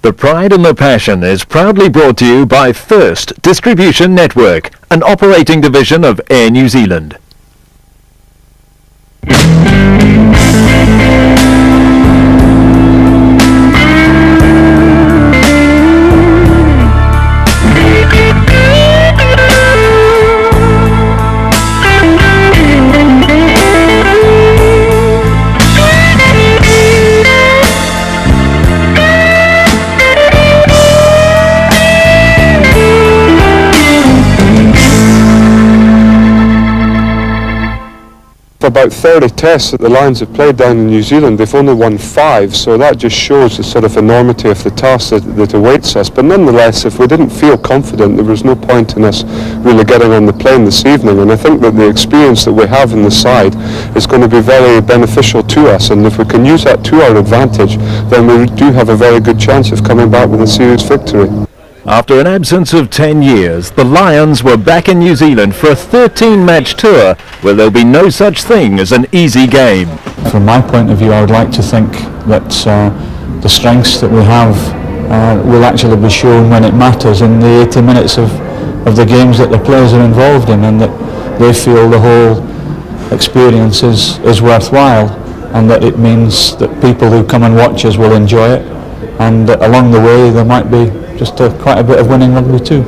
The Pride and the Passion is proudly brought to you by First Distribution Network, an operating division of Air New Zealand. For about 30 tests that the Lions have played down in New Zealand, they've only won 5, so that just shows the sort of enormity of the task that awaits us. But nonetheless, if we didn't feel confident, there was no point in us really getting on the plane this evening. And I think that the experience that we have in the side is going to be very beneficial to us, and if we can use that to our advantage, then we do have a very good chance of coming back with a serious victory. After an absence of 10 years, the Lions were back in New Zealand for a 13-match tour where there'll be no such thing as an easy game. From my point of view, I would like to think that the strengths that we have will actually be shown when it matters in the 80 minutes of the games that the players are involved in, and that they feel the whole experience is worthwhile, and that it means that people who come and watch us will enjoy it, and that along the way there might be just quite a bit of winning rugby too.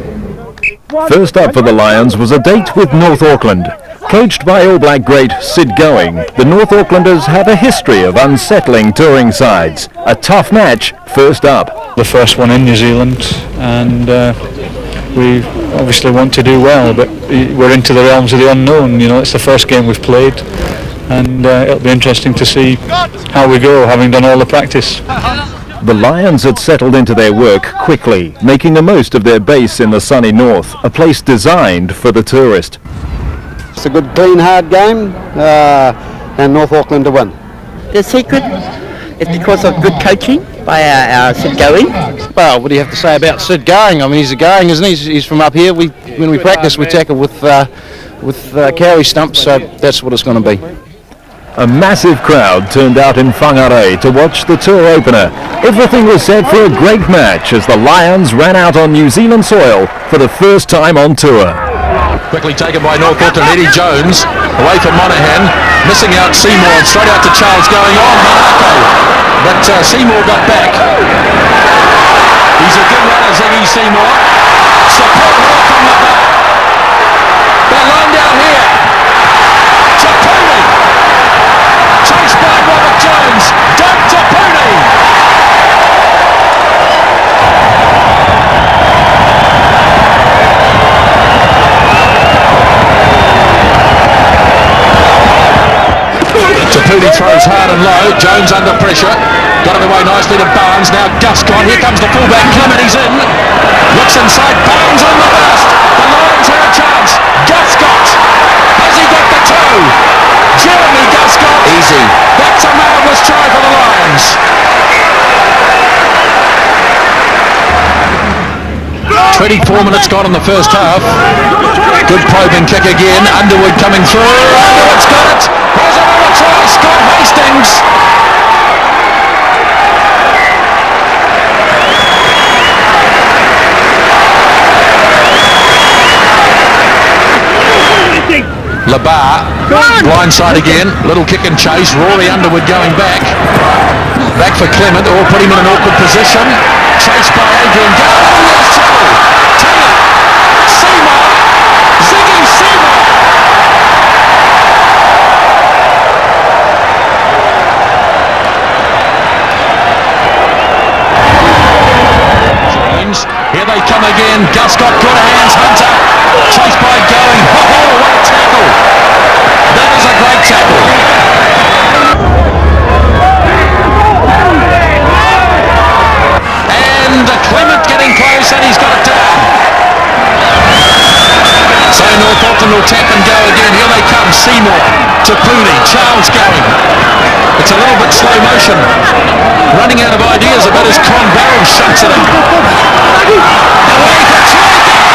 First up for the Lions was a date with North Auckland. Coached by All Black great Sid Going, the North Aucklanders have a history of unsettling touring sides. A tough match first up. The first one in New Zealand, and we obviously want to do well, but we're into the realms of the unknown. You know, it's the first game we've played, and it'll be interesting to see how we go, having done all the practice. The Lions had settled into their work quickly, making the most of their base in the sunny north, a place designed for the tourist. It's a good, clean, hard game, and North Auckland to win. The secret is because of good coaching by our Sid Going. Well, what do you have to say about Sid Going? I mean, he's a Going, isn't he? He's from up here. When we practice, we tackle with carry stumps, so that's what it's going to be. A massive crowd turned out in Whangarei to watch the tour opener. Everything was set for a great match as the Lions ran out on New Zealand soil for the first time on tour. Quickly taken by North Auckland, Eddie Jones, away from Monaghan, missing out Seymour, and straight out to Charles Going on, Monaco, but Seymour got back. He's a good runner, Ziggy Seymour. Support work from the back. They're lined out here. Tapuni, chased by Robert Jones, Doug Tapuni. Tapuni throws hard and low, Jones under pressure, got it away nicely to Barnes, now Guscott, here comes the fullback, Clement, he's in, looks inside, Barnes on the burst, the Lions have a chance, Guscott, has he got the toe? Jeremy Guscott, easy, that's a marvellous try for the Lions. 24 minutes gone in the first half. Good probing kick again. Underwood coming through. Underwood's got it. Here's another try. Scott Hastings. Labar. Blindside again. Little kick and chase. Rory Underwood going back. Back for Clement. Or put him in an awkward position. Chased by Adrian Gale. Taylor, Seymour, Ziggy Seymour. Here they come again. Guscott, good hands, Hunter. Chased by Going. Oh, what a tackle. That is a great tackle. Clement getting close and he's got it down. So North Auckland will tap and go again. Here they come. Seymour, Tapuni, Charles Going. It's a little bit slow motion. Running out of ideas about his Con Barrel shuts it up. Away for try again.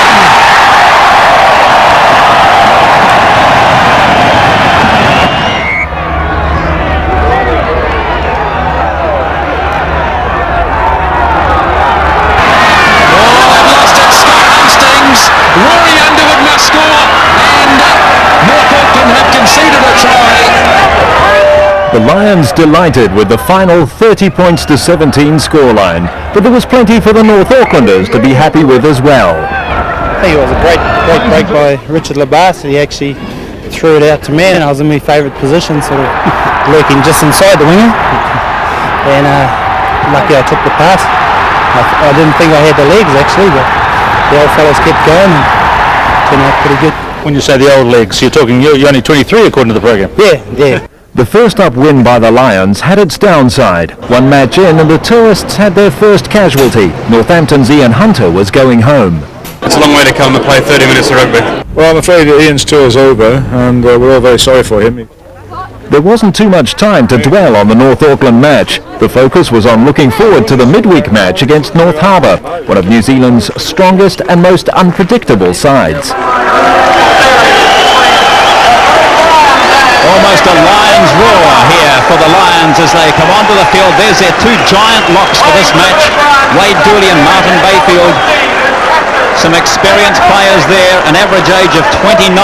The Lions delighted with the final 30 points to 17 scoreline, but there was plenty for the North Aucklanders to be happy with as well. I think it was a great break by Richard Labas. He actually threw it out to me, and I was in my favourite position, sort of lurking just inside the winger. And lucky I took the pass. I didn't think I had the legs actually, but the old fellas kept going and turned out pretty good. When you say the old legs, you're talking you're only 23 according to the program. Yeah. The first up win by the Lions had its downside. One match in and the tourists had their first casualty. Northampton's Ian Hunter was going home. It's a long way to come to play 30 minutes of rugby. Well, I'm afraid that Ian's tour is over, and we're all very sorry for him. There wasn't too much time to dwell on the North Auckland match. The focus was on looking forward to the midweek match against North Harbour, one of New Zealand's strongest and most unpredictable sides. Almost a lion's roar here for the Lions as they come onto the field. There's their two giant locks for this match, Wade Dooley and Martin Bayfield. Some experienced players there, an average age of 29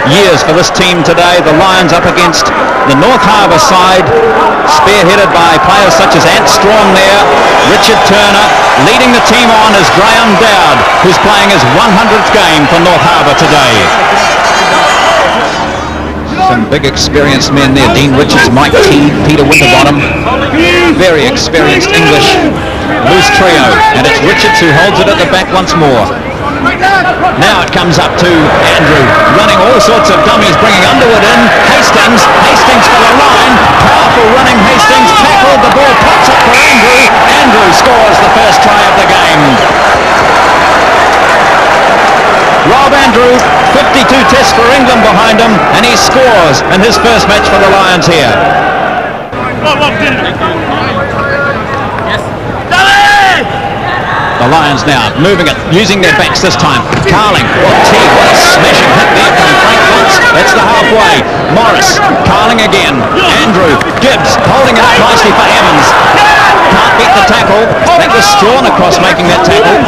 years for this team today. The Lions up against the North Harbour side, spearheaded by players such as Ant Strong there, Richard Turner. Leading the team on is Graham Dowd, who's playing his 100th game for North Harbour today. Some big experienced men there, Dean Richards, Mike Teague, Peter Winterbottom. Very experienced English loose trio, and it's Richards who holds it at the back once more. Now it comes up to Andrew, running all sorts of dummies, bringing Underwood in. Hastings for the line, powerful running Hastings, tackled, the ball pops up for Andrew. Andrew scores the first try of the game. Rob Andrew, 52 tests for England behind him, and he scores in his first match for the Lions here. The Lions now moving it, using their backs this time. Carling, what a smashing hit there from Frank Watts. That's the halfway. Morris, Carling again. Andrew, Gibbs holding it up nicely for Evans. Can't beat the tackle. I think there's Strawn across making that tackle.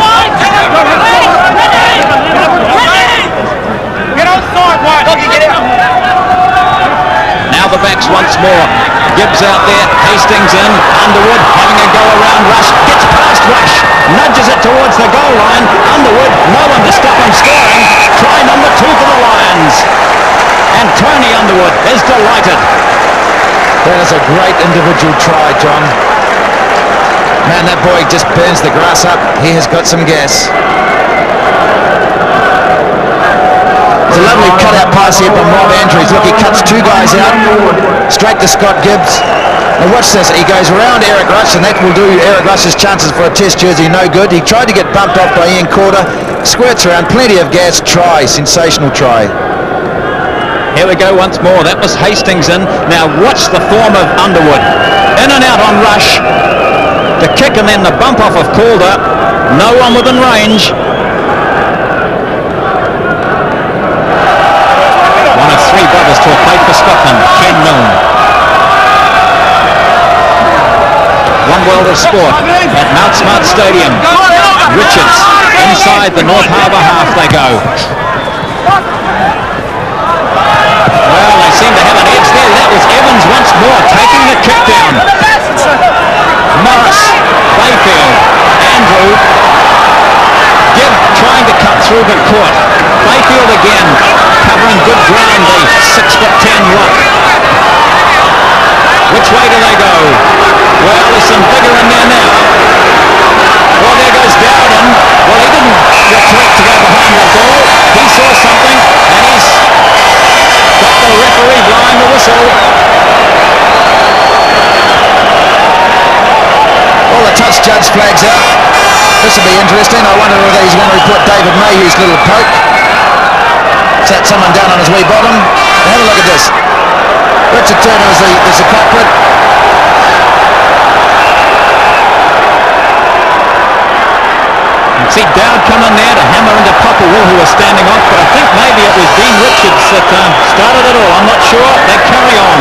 Now the backs once more. Gibbs out there, Hastings in, Underwood having a go around Rush, gets past Rush, nudges it towards the goal line. Underwood, no one to stop him scoring. Try number 2 for the Lions. And Tony Underwood is delighted. That is a great individual try, John. Man, that boy just burns the grass up. He has got some gas. It's a lovely cut-out pass here from Rob Andrews. Look, he cuts 2 guys out, straight to Scott Gibbs. Now watch this, he goes around Eric Rush, and that will do Eric Rush's chances for a test jersey no good. He tried to get bumped off by Ian Corder, squirts around, plenty of gas, try, sensational try. Here we go once more, that was Hastings in. Now watch the form of Underwood. In and out on Rush. The kick and then the bump off of Calder. No one within range. One of 3 brothers to have played for Scotland, Ken Milne. One world of sport at Mount Smart Stadium. Richards inside the North Harbour half they go. Well, they seem to have an edge there. That was Evans once more taking the kick down. Morris, Bayfield, Andrew. Gibb trying to cut through but caught. Bayfield again, covering good ground, the 6'10" lock. Which way do they go? Well, there's some bigger in there now. Well, there goes Dowden. Well, he didn't retreat to go behind the ball. He saw something, and he's got the referee blowing the whistle. Well, the touch judge flags out. This will be interesting. I wonder whether he's going to report David Mayhew's little poke. Sat someone down on his wee bottom. Now have a look at this. Richard Turner is the culprit. See Dowd come in there to hammer into Popperwell, who was standing off, but I think maybe it was Dean Richards that started it all. I'm not sure. They carry on.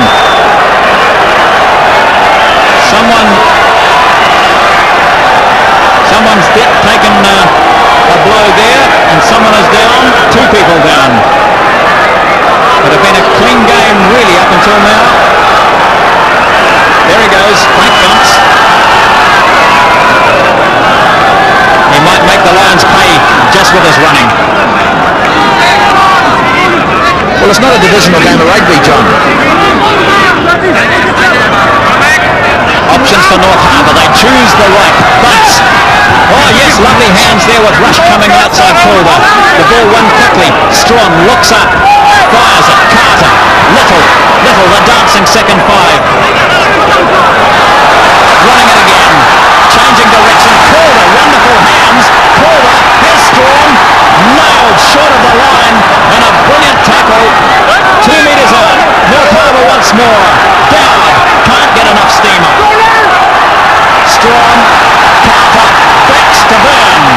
Someone's taken a blow there, and someone is down. 2 people down. It had been a clean game really up until now. Well, it's not a divisional game of rugby, John. Options for North Harbour. They choose the right. Bunts. Oh, yes, lovely hands there with Rush coming outside forward. The ball won quickly. Strong looks up. Fires it. Carter. Little. The dancing second five. Running it again. Changing direction. Calder. Wonderful hands. Calder. Here's Strong. Nailed short of the line. And a brilliant tackle. 2 metres out. North Harbour once more. Dowd. Can't get enough steam up. Strong. Carter. Backs to Byrne.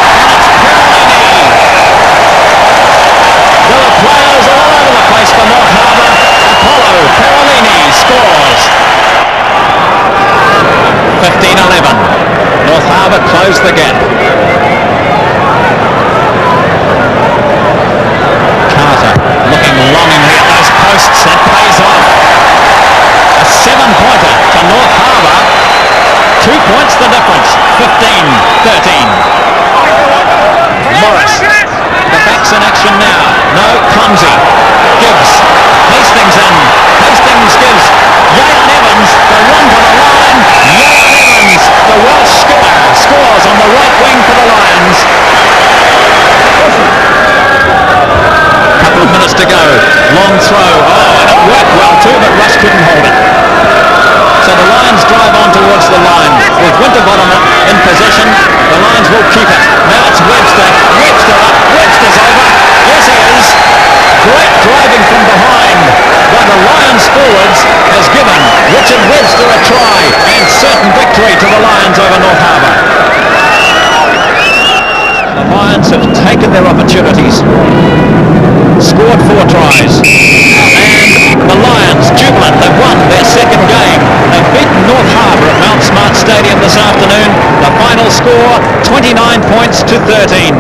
And it's Perolini. There were players all over the place for North Harbour. Apollo. Perolini scores. 15-11. North Harbour closed the gap. Carter looking longingly at those posts. That pays off. A 7-pointer to North Harbour. 2 points the difference. 15-13. Morris. The backs in action now. No, Clumsy. Gibbs. Hastings in. Hastings gives. Yayan Evans. The run to the line. Yayan Evans, the Welsh skipper, scores on the right wing for the Lions. Couple of minutes to go. Long throw. Oh, and it worked well too, but Rush couldn't hold it. So the Lions drive on towards the line. With Winterbottom in possession, the Lions will keep it. Now it's Webster. Webster up. Webster's over. Yes, he is. Great driving from behind by the Lions forwards has given Richard Webster a try and certain victory to the Lions over North Harbour. The Lions have taken their opportunities, scored 4 tries, and the Lions, jubilant, they've won their second game. They've beaten North Harbour at Mount Smart Stadium this afternoon. The final score, 29 points to 13.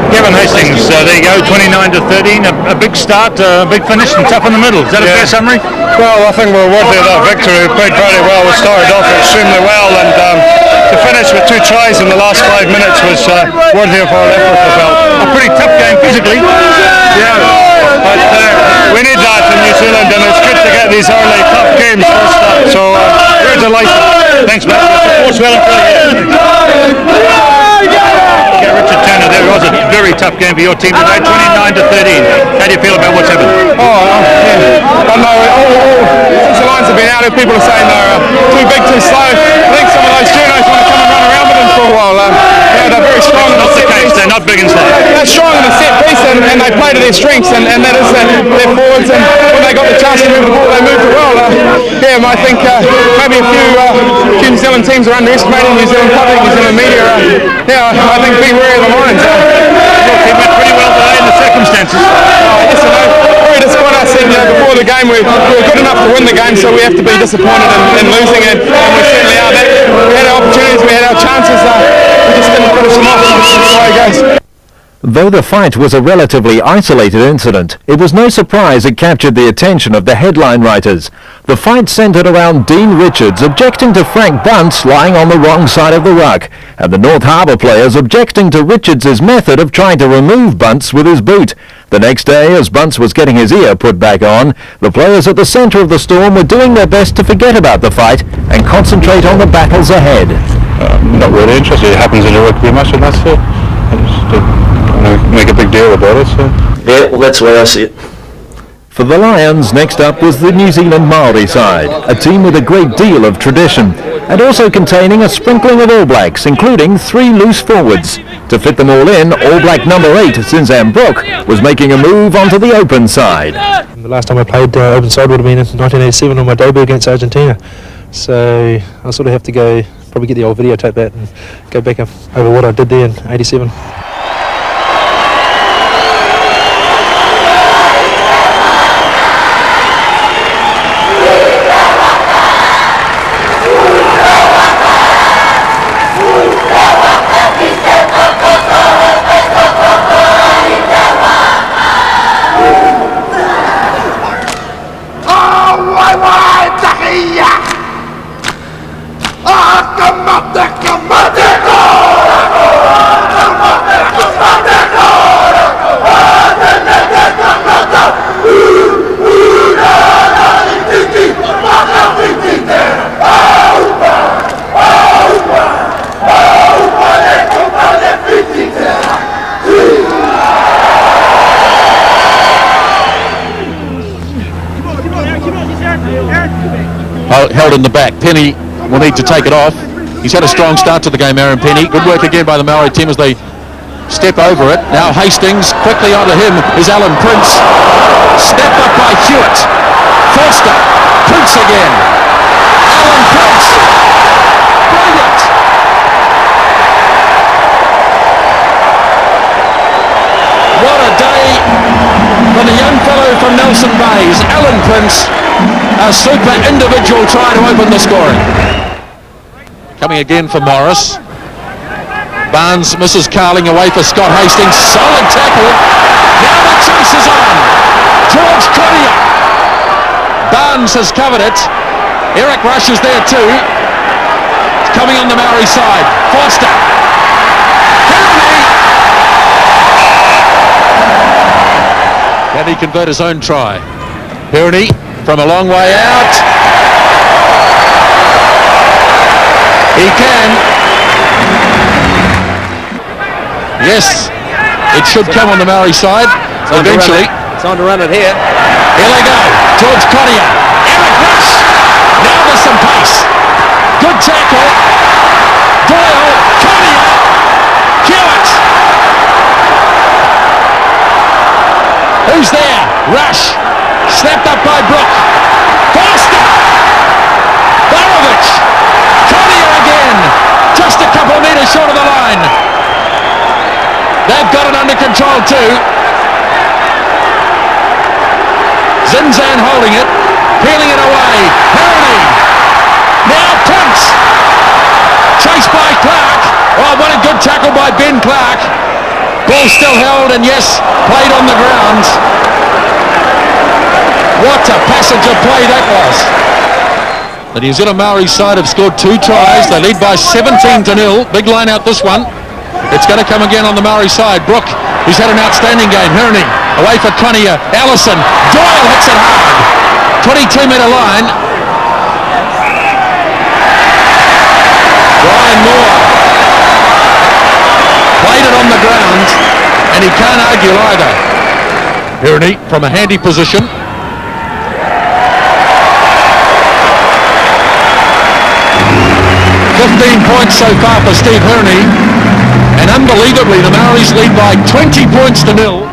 Kevin Hastings, there you go, 29-13, a big start, a big finish and tough in the middle. Is that a fair summary? Well, I think we're worthy of that victory. We played very well. We started off extremely well, and to finish with 2 tries in the last 5 minutes was worthy of our effort, I felt. A pretty tough game physically. Yeah, but we need that in New Zealand, and it's good to get these early tough games first up. So we're delighted. Thanks, mate. Support's well and truly. Get Richard Turner there. It was a very tough game for your team today, 29-13. How do you feel about what's happened? Yeah. I know. Since the Lions have been out, people are saying they're too big, too slow. I think some of those journos want to come and run around with them for a while. They're very strong. Not the case. They're not big and slow. They're strong in the set piece, and they play to their strengths, and that is their forwards. And when they got the chance to move the ball, they moved it well. I think maybe a few New Zealand teams are underestimating New Zealand public, New Zealand media. I think be wary of the Lions. Your team went pretty well today in the circumstances. Yes and no. Very disappointed. I said before the game we were good enough to win the game, so we have to be disappointed in losing it, and we certainly are. We had our opportunities, we had our chances, we just didn't finish them off. That's the way it goes. Though the fight was a relatively isolated incident, it was no surprise it captured the attention of the headline writers. The fight centred around Dean Richards objecting to Frank Bunce lying on the wrong side of the ruck, and the North Harbour players objecting to Richards' method of trying to remove Bunce with his boot. The next day, as Bunce was getting his ear put back on, the players at the centre of the storm were doing their best to forget about the fight and concentrate on the battles ahead. Not really interested. It happens in a rugby match, and that's it. I just make a big deal about it. So. Yeah, well, that's the way I see it. For the Lions, next up was the New Zealand Maori side, a team with a great deal of tradition, and also containing a sprinkling of All Blacks, including 3 loose forwards. To fit them all in, All Black number 8, Zinzan Brook, was making a move onto the open side. The last time I played open side would have been in 1987 on my debut against Argentina. So I sort of have to probably get the old videotape out and go back over what I did there in 87. held in the back. Penny will need to take it off. He's had a strong start to the game, Aaron Penny. Good work again by the Maori team as they step over it. Now Hastings, quickly onto him is Alan Prince. Stepped up by Hewitt. Forster, Prince again. Alan Prince. Brilliant. What a day for the young fellow from Nelson Bays, Alan Prince. A super individual try to open the scoring. Coming again for Morris. Barnes misses Carling away for Scott Hastings. Solid tackle. Now the chase is on. George Collier. Barnes has covered it. Eric Rush is there too. It's coming on the Maori side. Forster. Can he convert his own try? Pirney from a long way out. He can. Yes, it should come on the Maori side eventually. It's on to run it here. Here they go. George Collier. Eric Rush. Now there's some pace. Good tackle. Doyle. Collier. Hewitt. Who's there? Rush. Snapped up by Brook. Foster. Barovich. Collier again. Just a couple of metres short of the line. They've got it under control too. Zinzan holding it. Peeling it away. Perrone. Now Prince. Chased by Clark. Oh, what a good tackle by Ben Clark. Ball still held and yes, played on the ground. What a passage of play that was. The New Zealand Maori side have scored 2 tries. They lead by 17-0. Big line out this one. It's going to come again on the Maori side. Brook, he's had an outstanding game. Hirning away for Connier. Allison. Doyle hits it hard. 22-metre line. Brian Moore played it on the ground, and he can't argue either. Hirning from a handy position. 15 points so far for Steve Hirning, and unbelievably the Maoris lead by 20 points to 0.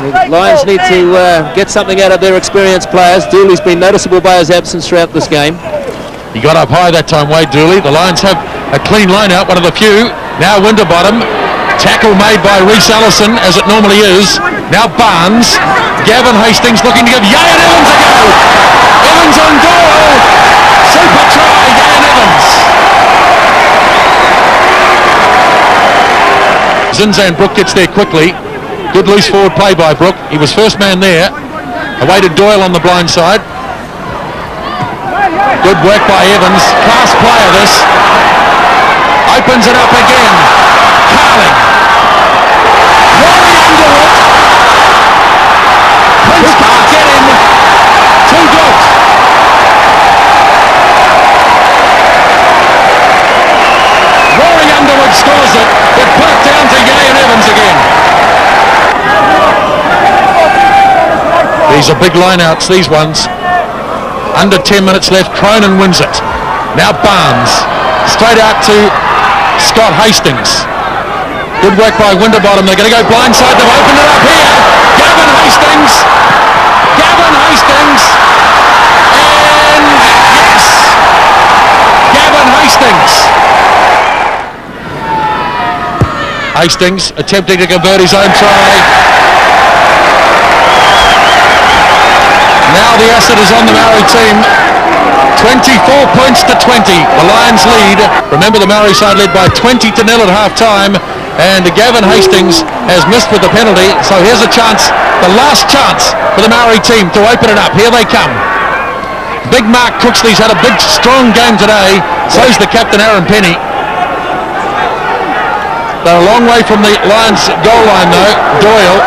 The Lions need to get something out of their experienced players. Dooley's been noticeable by his absence throughout this game. He got up high that time, Wade Dooley. The Lions have a clean line out, one of the few. Now Winterbottom. Tackle made by Reece Allison, as it normally is. Now Barnes. Gavin Hastings looking to give Yayan Evans a go. Evans on Doyle. Super try, Yayan Evans. Zinzan Brook gets there quickly. Good loose forward play by Brook. He was first man there. Away to Doyle on the blind side. Good work by Evans. Class player this. Opens it up again. Carling. Rory Underwood. Prince can't get him. Too good. Rory Underwood scores it, but put it down to Yayan Evans again. These are big lineouts, these ones. Under 10 minutes left, Cronin wins it. Now Barnes, straight out to Scott Hastings. Good work by Winterbottom. They're going to go blindside. They've opened it up here. Gavin Hastings. Gavin Hastings. And yes! Gavin Hastings. Hastings attempting to convert his own try. Now the asset is on the Maori team. 24 points to 20. The Lions lead. Remember, the Maori side led by 20-0 at half-time. And Gavin Hastings has missed with the penalty. So here's a chance, the last chance for the Maori team to open it up. Here they come. Big Mark Cooksley's had a big, strong game today. So's the captain, Aaron Penny. They're a long way from the Lions goal line though. Doyle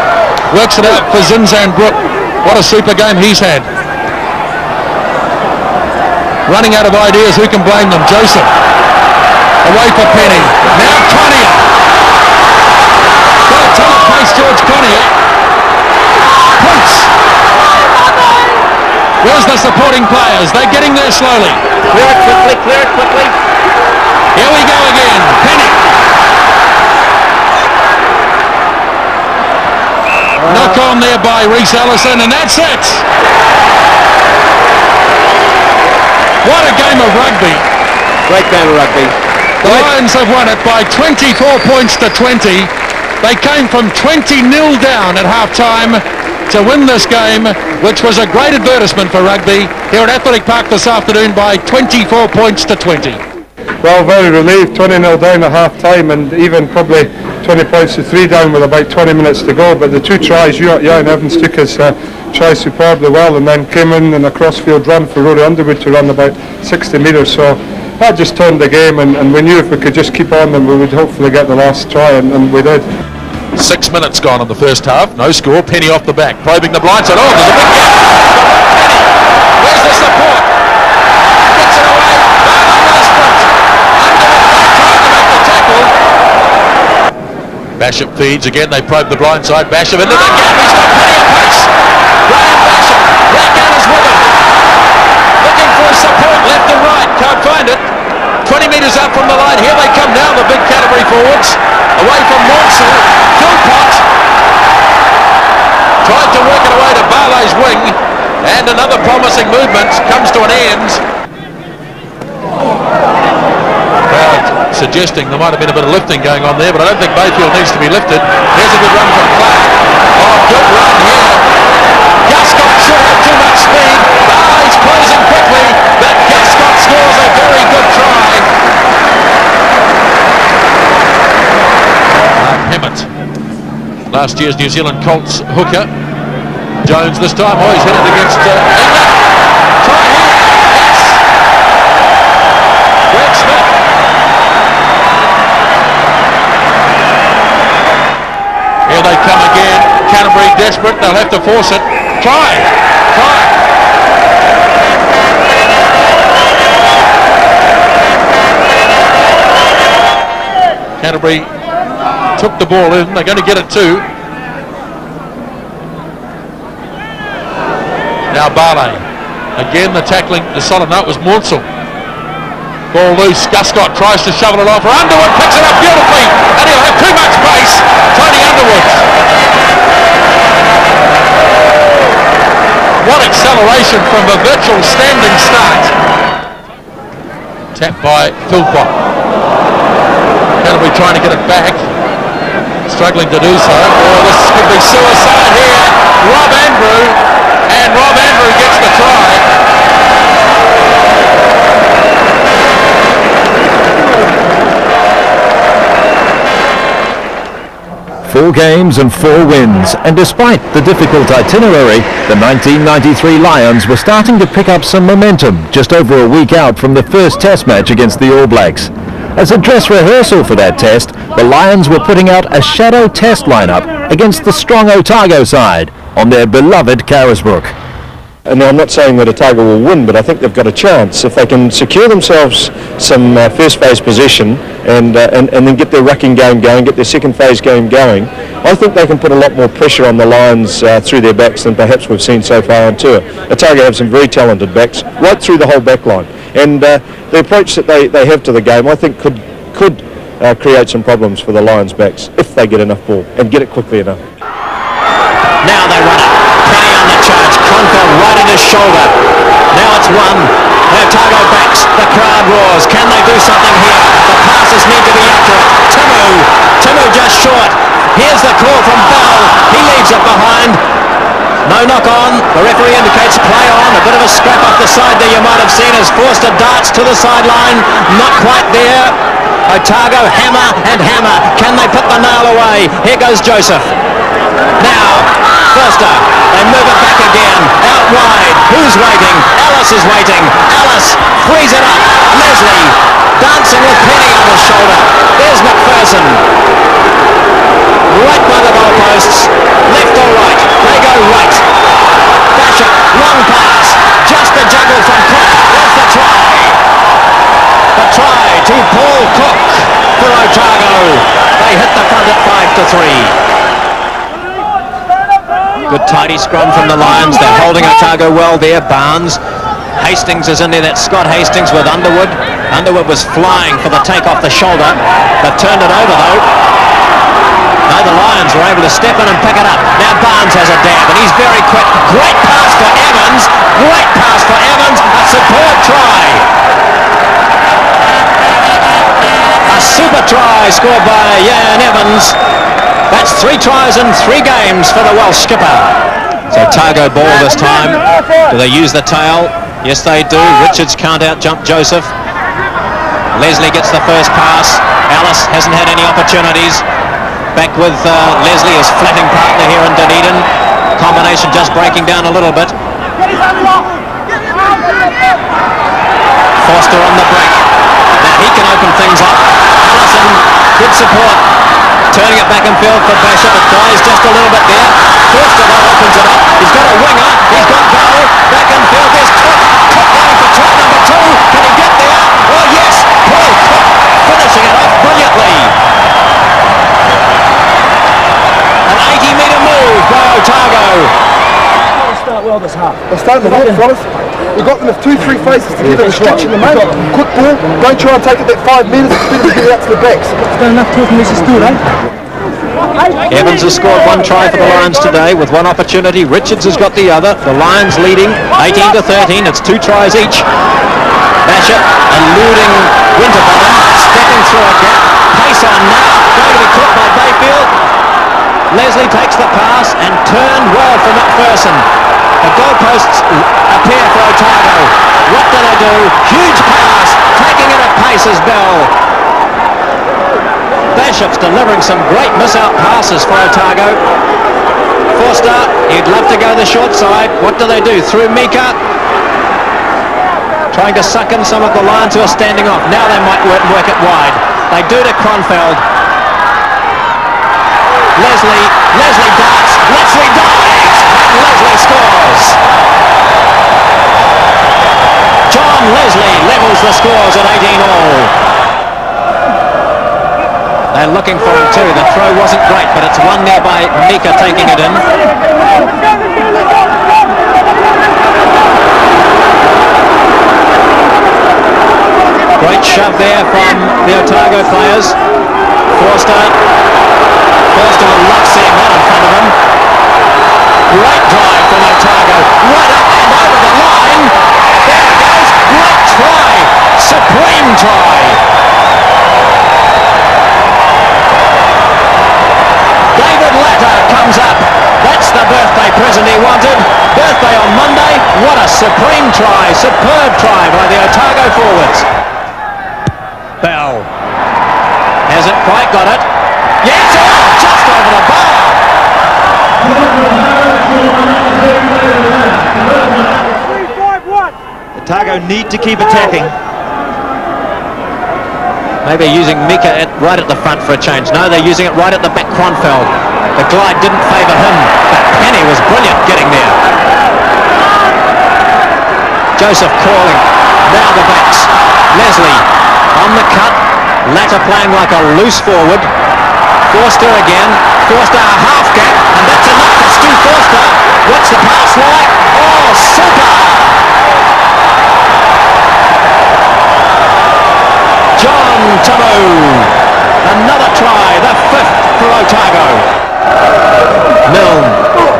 works it out for Zinzan Brook. What a super game he's had. Running out of ideas, who can blame them? Joseph. Away for Penny. Now Connier. Got a ton of pace, George Connier. Prince. Where's the the supporting players. They're getting there slowly. Clear it quickly, clear it quickly. Here we go again. Penny. Knock on there by Reece Ellison, and that's it. What a game of rugby. Great game of rugby. The Lions have won it by 24 points to 20. They came from 20-0 down at half-time to win this game, which was a great advertisement for rugby here at Athletic Park this afternoon by 24 points to 20. Well, very relieved, 20-0 down at half-time, and even probably 20 points to 3 down with about 20 minutes to go. But the two tries, Ewan Evans took his try superbly well, and then came in a cross-field run for Rory Underwood to run about 60 metres. So that just turned the game, and we knew if we could just keep on them, we would hopefully get the last try, and we did. 6 minutes gone in the first half. No score. Penny off the back, probing the blind side. Oh, there's a big gap. Penny. Where's the support? Gets it away. Barlow with a sprint. Underwood trying to make the tackle. Basham feeds again. They probe the blind side. Basham into the gap. He's got plenty of pace. Graham Basham. Blackdown is with him. Looking for support left and right. Can't find it. 20 metres up from the line. Here they come now, the big Canterbury forwards. Away from Monsell. Philpott tried to work it away to Barlow's wing, and another promising movement comes to an end. Crowd suggesting there might have been a bit of lifting going on there, but I don't think Mayfield needs to be lifted. Here's a good run from Clark. Oh, good run here. Gascott should have too much speed. He's closing quickly, but Gascott scores a very good try. Hammett, last year's New Zealand Colts hooker. Jones this time, he's hit it against England. Try here, yes! Greg Smith. Here they come again. Canterbury desperate, they'll have to force it. Try. Canterbury took the ball in, they're going to get it too. Now Barley, again the tackling, the solid note was Monsell. Ball loose, Gascott tries to shovel it off, Underwood picks it up beautifully, and he'll have too much pace. Tony Underwood. What acceleration from the virtual standing start. Tapped by Philpott. Canterbury trying to get it back. Struggling to do so. Oh, this could be suicide here. Rob Andrew, and Rob Andrew gets the try. Four games and 4 wins, and despite the difficult itinerary, the 1993 Lions were starting to pick up some momentum just over a week out from the first Test match against the All Blacks. As a dress rehearsal for that test, the Lions were putting out a shadow test lineup against the strong Otago side on their beloved Carisbrook. And I'm not saying that Otago will win, but I think they've got a chance. If they can secure themselves some first phase possession and then get their rucking game going, get their second phase game going, I think they can put a lot more pressure on the Lions through their backs than perhaps we've seen so far on tour. Otago have some very talented backs right through the whole back line. And the approach that they have to the game, I think could create some problems for the Lions backs if they get enough ball and get it quickly enough. Now they run it. Penny on the charge. Cronfeld right at his shoulder. Now it's one. Otago backs. The crowd roars. Can they do something here? The passes need to be accurate. Timu just short. Here's the call from Bell. He leaves it behind. No knock on. The referee indicates play on. A bit of a scrap off the side there you might have seen as Forster darts to the sideline. Not quite there. Otago hammer and hammer. Can they put the nail away? Here goes Joseph. Now, Forster. They move it back again. Out wide. Who's waiting? Ellis is waiting. Ellis frees it up. Leslie dancing with Penny on his shoulder. There's McPherson. Right by the goalposts. Left or right? They go right. Basham, long pass. Just a juggle from Cook. There's the try. The try to Paul Cook for Otago. They hit the front at 5-3. Good tidy scrum from the Lions. They're holding Otago well there. Barnes. Hastings is in there. That's Scott Hastings with Underwood. Underwood was flying for the take off the shoulder. They've turned it over though. No, the Lions were able to step in and pick it up. Now Barnes has a dab and he's very quick. Great pass for Evans. Great pass for Evans. A superb try. A super try scored by Ian Evans. That's 3 tries in 3 games for the Welsh skipper. So Otago ball this time. Do they use the tail? Yes, they do. Richards can't out-jump Joseph. Leslie gets the first pass. Ellis hasn't had any opportunities. Back with Leslie, his flatting partner here in Dunedin. Combination just breaking down a little bit. Foster on the break. Now he can open things up. Allison, good support. Turning it back in field for Bishop. It dies just a little bit there. Foster though opens it up. He's got a winger. He's got goal. Back in field. There's Cook. Cook going for try number 2. Can he get there? Oh yes. Paul Cook finishing it off brilliantly. An 80-metre move by Otago. Start well this half. They're starting the hot, fellas. We've got them with 2-3 faces to give them a stretch in the main. Quick ball. Don't try and take it that 5 metres. It's better to get it out to the backs. It's done enough talking this is good, eh? Evans has scored 1 try for the Lions today with 1 opportunity. Richards has got the other. The Lions leading 18-13. It's 2 tries each. Bishop eluding Winterbottom, stepping through a gap. Pace on now. Going to be caught by Bayfield. Leslie takes the pass and turned well from McPherson. The goalposts appear for Otago. What do they do? Huge pass. Taking it at pace is Bell. Bishop's delivering some great miss-out passes for Otago. Forster, he'd love to go the short side. What do they do? Through Mika. Trying to suck in some of the Lions who are standing off. Now they might work it wide. They do to Kronfeld. Leslie darts. Leslie dives. And Leslie scores. John Leslie levels the scores at 18-all. They're looking for him too. The throw wasn't great, but it's won there by Mika taking it in. Great shove there from the Otago players. Forster will love seeing that in front of him. Great drive from Otago. Right up and over the line. There it goes. Great try. Supreme try. David Latter comes up. That's the birthday present he wanted. Birthday on Monday. What a supreme try. Superb try by the Otago forwards. Bell. Hasn't quite got it. Yes, oh, just over the bar. Otago need to keep attacking. Maybe using Mika right at the front for a change. No, they're using it right at the back. Kronfeld. The glide didn't favour him, but Penny was brilliant getting there. Joseph calling. Now the backs. Leslie on the cut. Latter playing like a loose forward. Forster again. Forster a half gap, and that's enough for Stu Forster. What's the pass like? Oh, super! John Tamu. Another try, the 5th for Otago. Milne.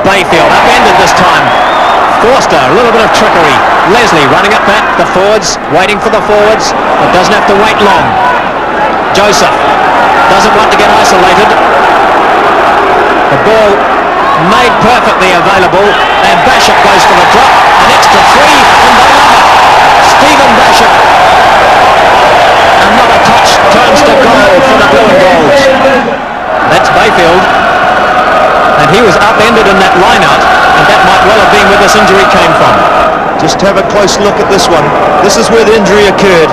Bayfield upended this time. Forster, a little bit of trickery. Leslie running it back. The forwards, waiting for the forwards, but doesn't have to wait long. Joseph doesn't want to get isolated. The ball made perfectly available, and Bishop goes for the drop. An extra 3, and they love it. Stephen Bishop. Another touch turns to goal for the Blue and Golds. That's Bayfield, and he was upended in that line-out, and that might well have been where this injury came from. Just have a close look at this one. This is where the injury occurred.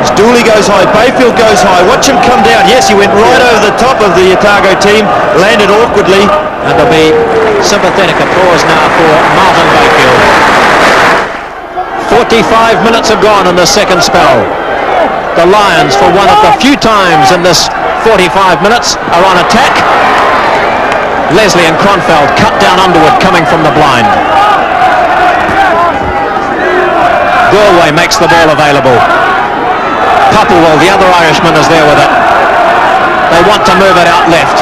As Dooley goes high, Bayfield goes high. Watch him come down. Yes, he went right over the top of the Otago team, landed awkwardly. And there'll be sympathetic applause now for Martin Bayfield. 45 minutes have gone in the second spell. The Lions, for one of the few times in this 45 minutes, are on attack. Leslie and Cronfeld cut down Underwood coming from the blind. Galway makes the ball available. Popplewell, the other Irishman, is there with it. They want to move it out left.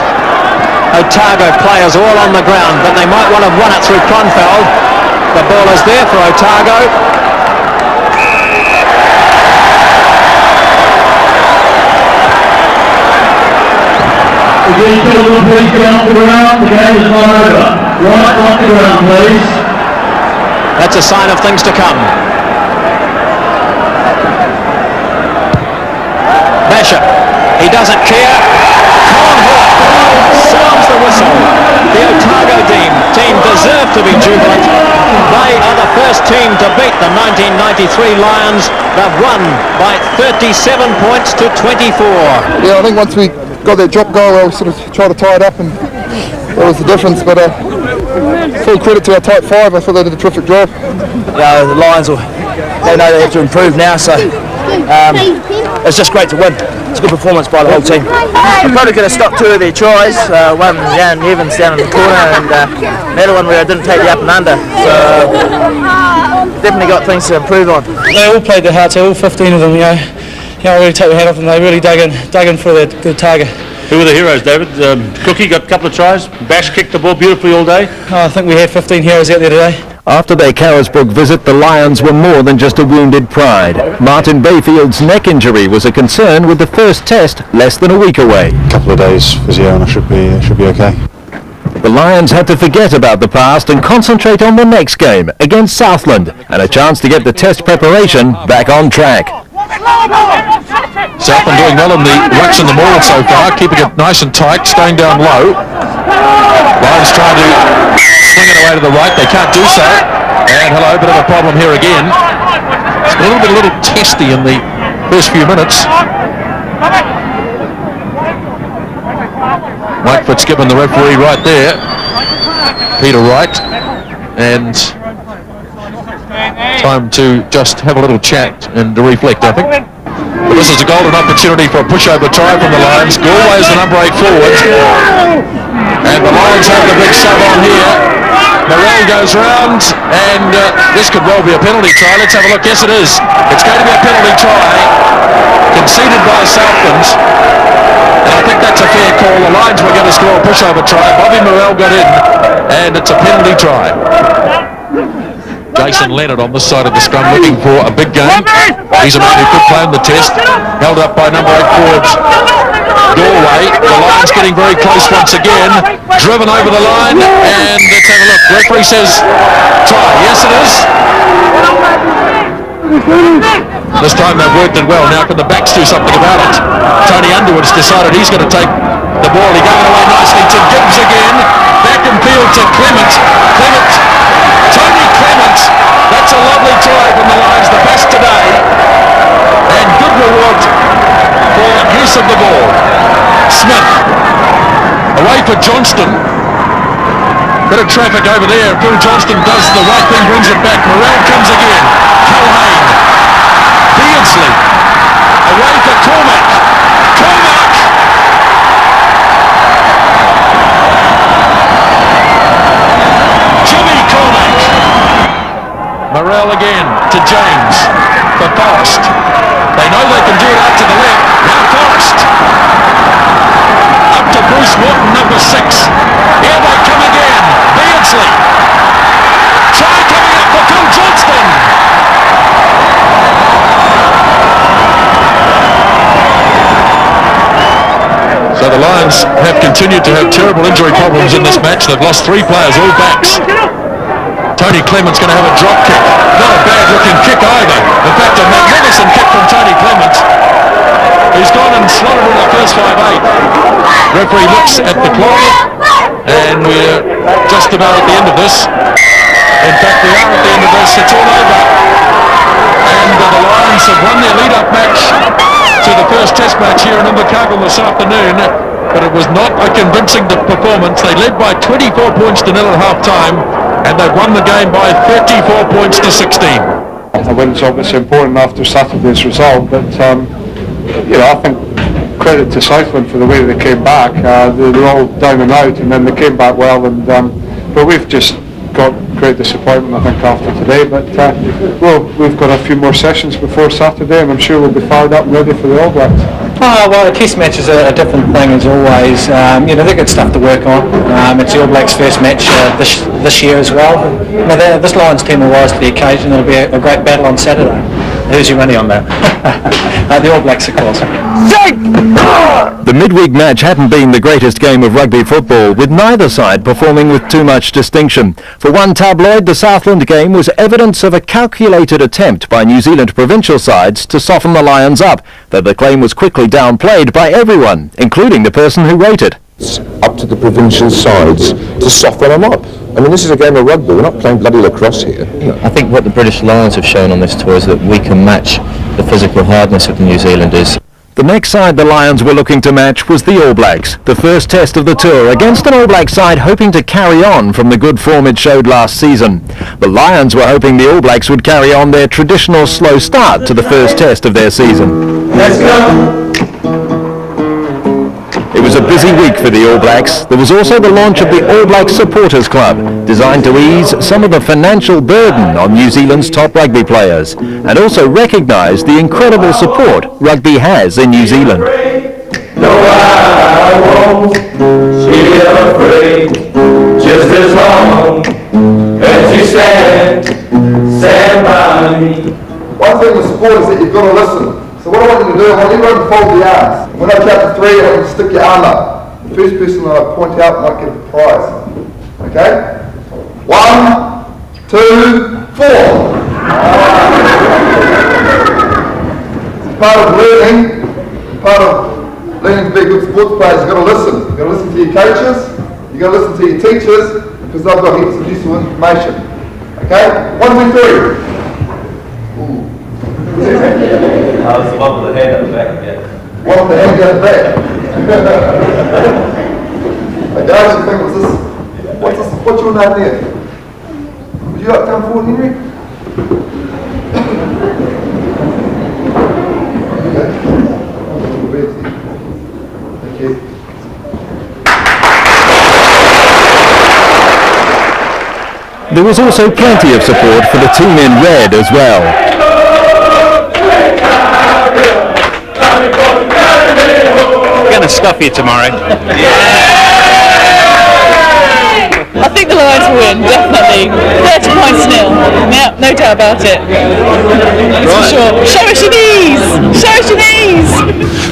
Otago players all on the ground, but they might want to run it through Cronfeld. The ball is there for Otago. Again, children, please get off the ground. The game is not over. Right off the ground, please. That's a sign of things to come. Basher, he doesn't care. Colin Hawke sounds the whistle. The Otago team deserve to be jubilant. They are the first team to beat the 1993 Lions. They've won by 37 points to 24. Yeah, I think once we got that drop goal, we sort of tried to tie it up, and that was the difference. But full credit to our tight five. I thought they did a terrific job. Yeah, the Lions they know they have to improve now, so it's just great to win. It's a good performance by the whole team. I probably could have stopped two of their tries. One down Evans down in the corner, and another one where I didn't take the up and under. So definitely got things to improve on. They all played their hearts out, all 15 of them. I really take the hat off them. They really dug in for their target. Who were the heroes, David? Cookie got a couple of tries. Bash kicked the ball beautifully all day. I think we had 15 heroes out there today. After their Carisbrook visit, the Lions were more than just a wounded pride. Martin Bayfield's neck injury was a concern with the first test less than a week away. A couple of days physio and I should be okay. The Lions had to forget about the past and concentrate on the next game against Southland, and a chance to get the test preparation back on track. Southland doing well in the rucks and the maul so far, keeping it nice and tight, staying down low. Lions trying to swing it away to the right, they can't do so. And hello, bit of a problem here again. It's a little testy in the first few minutes. Mike Fitzgibbon, the referee, right there. Peter Wright. And time to just have a little chat and to reflect, I think. But this is a golden opportunity for a pushover try from the Lions. Galway is the number 8 forward. And the Lions have the big sub on here. Morrell goes round, and this could well be a penalty try. Let's have a look. Yes, it is. It's going to be a penalty try, conceded by Southland. And I think that's a fair call. The Lions were going to score a pushover try. Bobby Morrell got in, and it's a penalty try. Jason Leonard on this side of the scrum looking for a big game. He's a man who could play in the test. Held up by number 8 forward Galway. The Lions getting very close once again. Driven over the line, and let's have a look. Referee says try. Yes, it is. This time they've worked it well. Now can the backs do something about it? Tony Underwood's decided he's going to take the ball. He gave it away nicely to Gibbs again. Back in field to Clement. Tony Clement. That's a lovely try from the Lions, the best today. And good reward for use of the ball. Smith. Away for Johnston. Bit of traffic over there. Phil Johnston does the right thing, brings it back. Morrell comes again. Culhane. Beardsley. Away for Cormac. Jimmy Cormac. Morrell again to James for Forrest. They know they can do it out to the left. Now Forrest. Up to Bruce Morton, number 6. Here they come again. Beardsley. Try coming up for Phil Johnston. So the Lions have continued to have terrible injury problems in this match. They've lost 3 players, all backs. Tony Clement's going to have a drop kick. Not a bad looking kick either. In fact, a magnificent kick from Tony Clement, who's gone and slotted in the first 5-8. Referee looks at the clock, and we're just about at the end of this. In fact, we are at the end of this. It's all over. And the Lions have won their lead-up match to the first test match here in Invercargill this afternoon, but it was not a convincing performance. They led by 24 points to 0 at half-time, and they've won the game by 34 points to 16. A win's obviously important after Saturday's result, but I think credit to Southland for the way they came back. They were all down and out, and then they came back well. And but we've just got great disappointment, I think, after today. But well, we've got a few more sessions before Saturday, and I'm sure we'll be fired up and ready for the All Blacks. Oh, well, a test match is a different thing as always. You know, they've got stuff to work on. It's the All Blacks' first match this year as well. You know, this Lions team will rise to the occasion. It'll be a great battle on Saturday. Who's your money on that? The All Blacks, of course. The midweek match hadn't been the greatest game of rugby football, with neither side performing with too much distinction. For one tabloid, the Southland game was evidence of a calculated attempt by New Zealand provincial sides to soften the Lions up, though the claim was quickly downplayed by everyone, including the person who wrote it. It's up to the provincial sides to soften them up. I mean, this is a game of rugby. We're not playing bloody lacrosse here. I think what the British Lions have shown on this tour is that we can match the physical hardness of the New Zealanders. The next side the Lions were looking to match was the All Blacks, the first test of the tour against an All Black side hoping to carry on from the good form it showed last season. The Lions were hoping the All Blacks would carry on their traditional slow start to the first test of their season. Let's go! It was a busy week for the All Blacks. There was also the launch of the All Blacks Supporters Club, designed to ease some of the financial burden on New Zealand's top rugby players, and also recognise the incredible support rugby has in New Zealand. No, I won't be afraid, just as long as you stand by me. One thing with sport is that you've got to listen. So what I want you to do, I want everyone to fold the arms. When I count to 3, I want you to stick your arm up. The first person that I point out might get the prize. Okay? 1, 2, 4. It's part of learning to be a good sports player. You've got to listen. You've got to listen to your coaches. You've got to listen to your teachers, because they've got heaps of useful information. Okay? 1, 2, 3. I was the one with the hand at the back, yeah. One with the hand at the back. Okay, I actually think, what's this? What's your name there? Would you like to come forward, Henry? Okay. Thank you. There was also plenty of support for the team in red as well. Going to scuff you tomorrow. I think the Lions will win, definitely. 30 points nil. No doubt about it. That's for sure. Show us your knees! Show us your knees!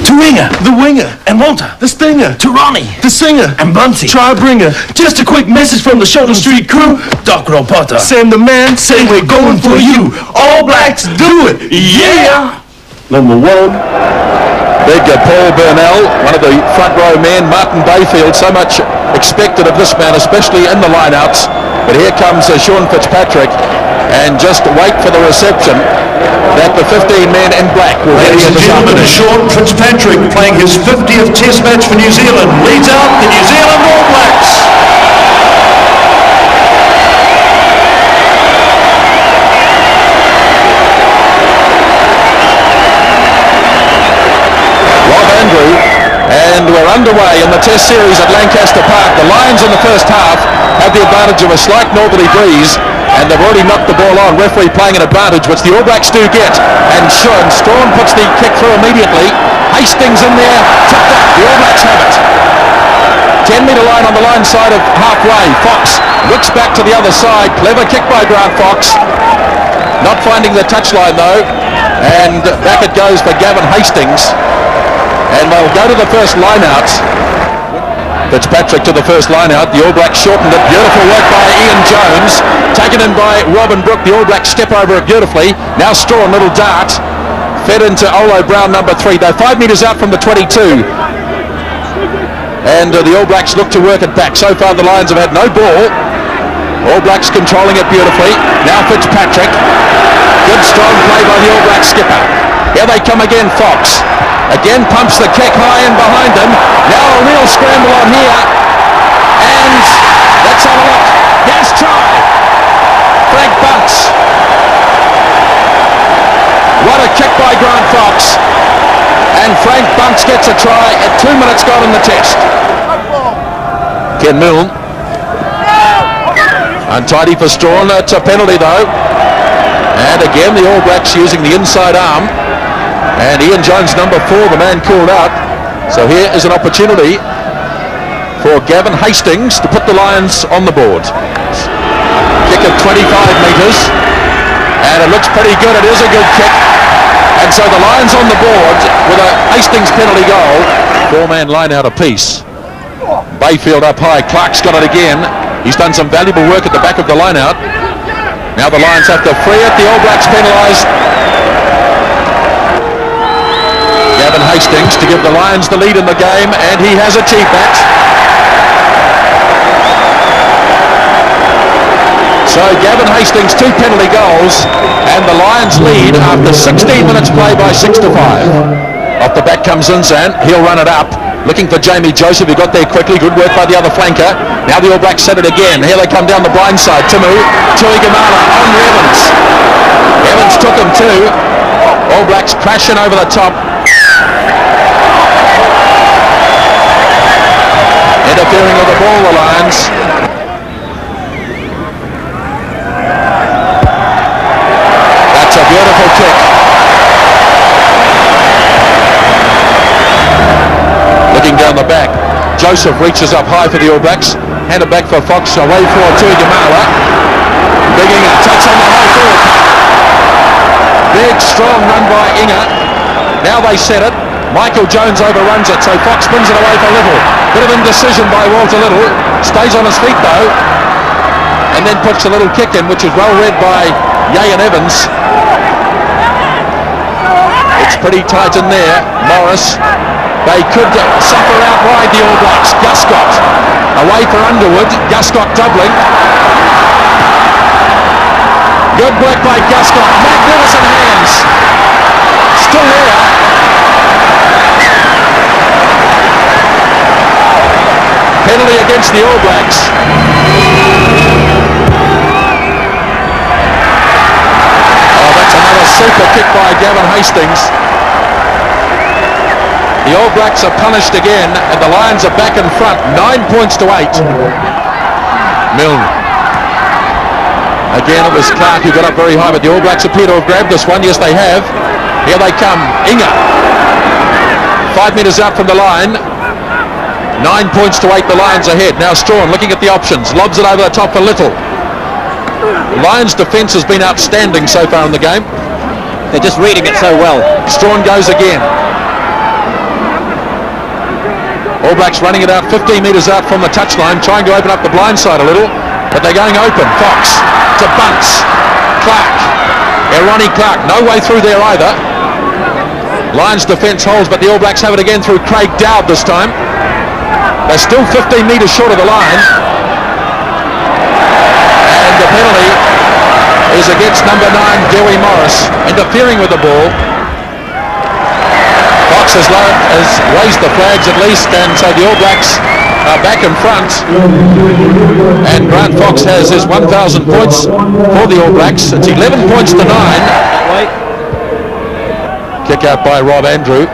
To Winger, the winger, and Walter, the stinger. To Ronnie, the singer, and Bunty, try bringer. Just a quick message from the Shortland Street crew. Doc Roll Potter, Sam the man, say we're going for you. All Blacks do it, yeah! Number 1. Big Paul Burnell, one of the front row men. Martin Bayfield, so much expected of this man, especially in the lineouts. But here comes Sean Fitzpatrick, and just wait for the reception that the 15 men in black will get. Ladies and gentlemen, Sean Fitzpatrick playing his 50th Test match for New Zealand leads out the New Zealand All Blacks. And we're underway in the Test series at Lancaster Park. The Lions in the first half have the advantage of a slight northerly breeze, and they've already knocked the ball on. Referee playing an advantage, which the All Blacks do get. And Strawn puts the kick through immediately. Hastings in there, tipped up. The All Blacks have it. 10-metre line on the line side of halfway. Fox looks back to the other side. Clever kick by Grant Fox. Not finding the touchline though. And back it goes for Gavin Hastings. And they'll go to the first line-out. Fitzpatrick to the first line-out. The All Blacks shortened it. Beautiful work by Ian Jones. Taken in by Robin Brooke. The All Blacks step over it beautifully. Now Strawn, little dart. Fed into Olo Brown, number 3. They're 5 metres out from the 22. And the All Blacks look to work it back. So far the Lions have had no ball. All Blacks controlling it beautifully. Now Fitzpatrick. Good strong play by the All Blacks skipper. Here they come again, Fox. Again pumps the kick high and behind him. Now a real scramble on here. And let's have a look. Yes, try. Frank Bunce. What a kick by Grant Fox. And Frank Bunce gets a try. 2 minutes gone in the test. Ken Milne. Untidy for Strawn. It's a penalty though. And again the All Blacks using the inside arm. And Ian Jones, number 4, the man called out. So here is an opportunity for Gavin Hastings to put the Lions on the board. Kick of 25 metres. And it looks pretty good. It is a good kick. And so the Lions on the board with a Hastings penalty goal. 4-man line out apiece. Bayfield up high. Clark's got it again. He's done some valuable work at the back of the line out. Now the Lions have to free it. The All Blacks penalised. Gavin Hastings to give the Lions the lead in the game, and he has achieved that. So Gavin Hastings 2 penalty goals, and the Lions lead after 16 minutes play by 6-5. Off the back comes Inzan. He'll run it up. Looking for Jamie Joseph, who got there quickly. Good work by the other flanker. Now the All Blacks set it again. Here they come down the blind side. Timu, Tuigamala on Evans. Evans took him too. All Blacks crashing over the top. Interfering with the ball, the Lions. That's a beautiful kick. Looking down the back. Joseph reaches up high for the All Blacks. Hand it back for Fox. Away for Tuigamala. Digging a touch on the high forward. Big, strong run by Inga. Now they set it. Michael Jones overruns it, so Fox spins it away for Little. Bit of indecision by Walter Little. Stays on his feet though. And then puts a little kick in, which is well read by Yayan Evans. It's pretty tight in there. Morris. They could suffer outright, the All Blacks. Guscott away for Underwood. Guscott doubling. Good work by Guscott. Magnificent hands. Still there. Penalty against the All Blacks. Oh, that's another super kick by Gavin Hastings. The All Blacks are punished again, and the Lions are back in front, 9 points to 8. Milne. Again, it was Clark who got up very high, but the All Blacks appear to have grabbed this one. Yes, they have. Here they come. Inga. 5 metres out from the line. 9 points to 8, the Lions ahead. Now Strawn looking at the options. Lobs it over the top for Little. The Lions' defence has been outstanding so far in the game. They're just reading it so well. Strawn goes again. All Blacks running it out 15 metres out from the touchline, trying to open up the blind side a little, but they're going open. Fox to Bunce. Clark. Ronnie Clark. No way through there either. Lions defence holds, but the All Blacks have it again through Craig Dowd this time. They're still 15 metres short of the line. And the penalty is against number 9, Dewey Morris, interfering with the ball. Fox has raised the flags at least, and so the All Blacks are back in front. And Grant Fox has his 1,000 points for the All Blacks. It's 11 points to 9. Kick out by Rob Andrew.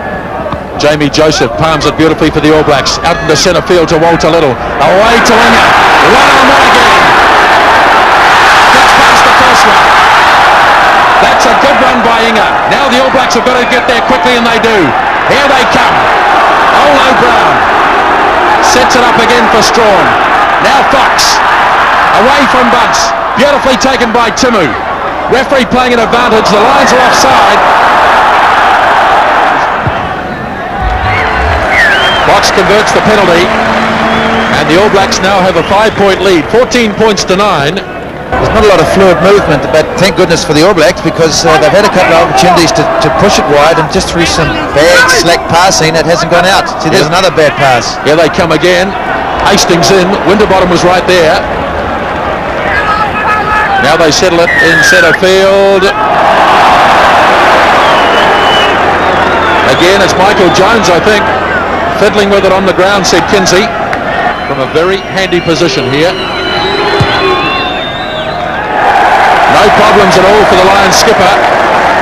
Jamie Joseph palms it beautifully for the All Blacks. Out into centre field to Walter Little. Away to Inga. One on one again. Gets past the first one. That's a good run by Inga. Now the All Blacks have got to get there quickly, and they do. Here they come. Olo Brown sets it up again for Strawn. Now Fox. Away from Bunce. Beautifully taken by Timu. Referee playing an advantage. The Lions are offside. Fox converts the penalty, and the All Blacks now have a 5-point lead, 14 points to 9. There's not a lot of fluid movement, but thank goodness for the All Blacks, because they've had a couple of opportunities to push it wide, and just through some bad slack passing, it hasn't gone out. See, there's another bad pass. Here they come again. Hastings in. Winterbottom was right there. Now they settle it in centre field. Again, it's Michael Jones, I think, fiddling with it on the ground, said Kinsey, from a very handy position here. No problems at all for the Lions skipper.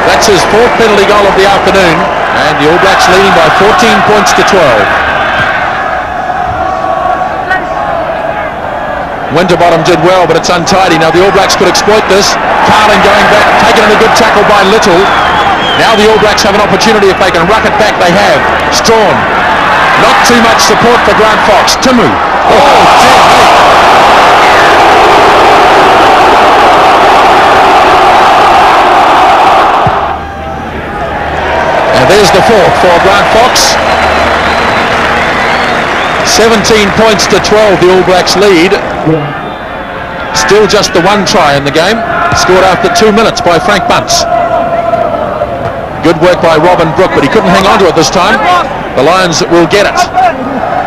That's his 4th penalty goal of the afternoon, and the All Blacks leading by 14 points to 12. Winterbottom did well, but it's untidy. Now the All Blacks could exploit this. Carlin going back, taken in a good tackle by Little. Now the All Blacks have an opportunity if they can ruck it back. They have. Strawn. Not too much support for Grant Fox. Timu. Oh, dear. And there's the fourth for Grant Fox. 17 points to 12, the All Blacks lead. Still just the one try in the game. Scored after 2 minutes by Frank Bunce. Good work by Robin Brooke, but he couldn't hang on to it this time. The Lions will get it.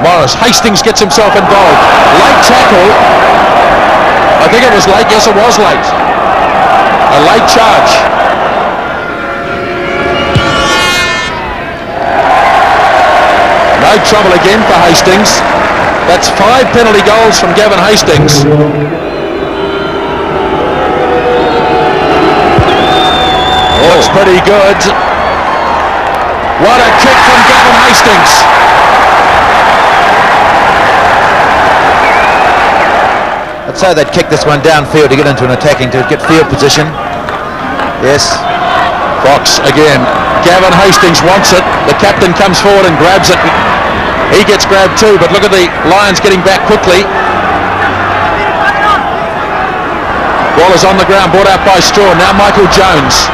Morris. Hastings gets himself involved. Late tackle. I think it was late. Yes, it was late. A late charge. No trouble again for Hastings. That's 5 penalty goals from Gavin Hastings. Looks pretty good. What a kick from Gavin Hastings. I'd say they'd kick this one downfield to get into an attacking, to get field position. Yes. Fox again. Gavin Hastings wants it. The captain comes forward and grabs it. He gets grabbed too, but look at the Lions getting back quickly. Ball is on the ground, brought out by Strawn. Now Michael Jones.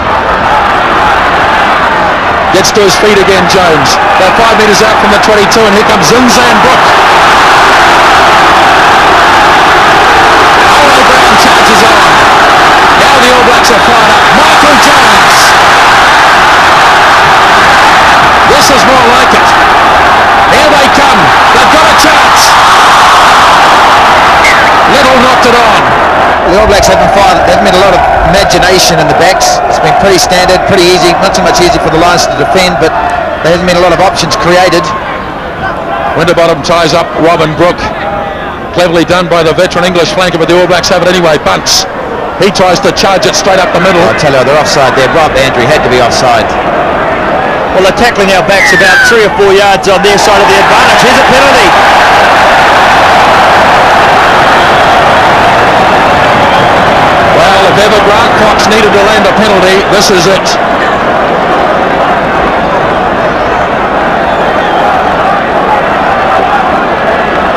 Gets to his feet again, Jones. About 5 metres out from the 22, and here comes Zinzan Brook. Arlo Brown charges on. Now the All Blacks are fired up. Michael Jones. This is more like it. Here they come. They've got a chance. Little knocked it on. The All Blacks haven't fired. They've made a lot of imagination in the backs. It's been pretty standard, pretty easy. Not so much easy for the Lions to defend, but there hasn't been a lot of options created. Winterbottom ties up Robin Brooke. Cleverly done by the veteran English flanker, but the All Blacks have it anyway. Bunce. He tries to charge it straight up the middle. I tell you, they're offside there. Rob Andrew had to be offside. Well, they're tackling our backs about 3 or 4 yards on their side of the advantage. Here's a penalty. Well, if ever Grant Fox needed to land a penalty, this is it.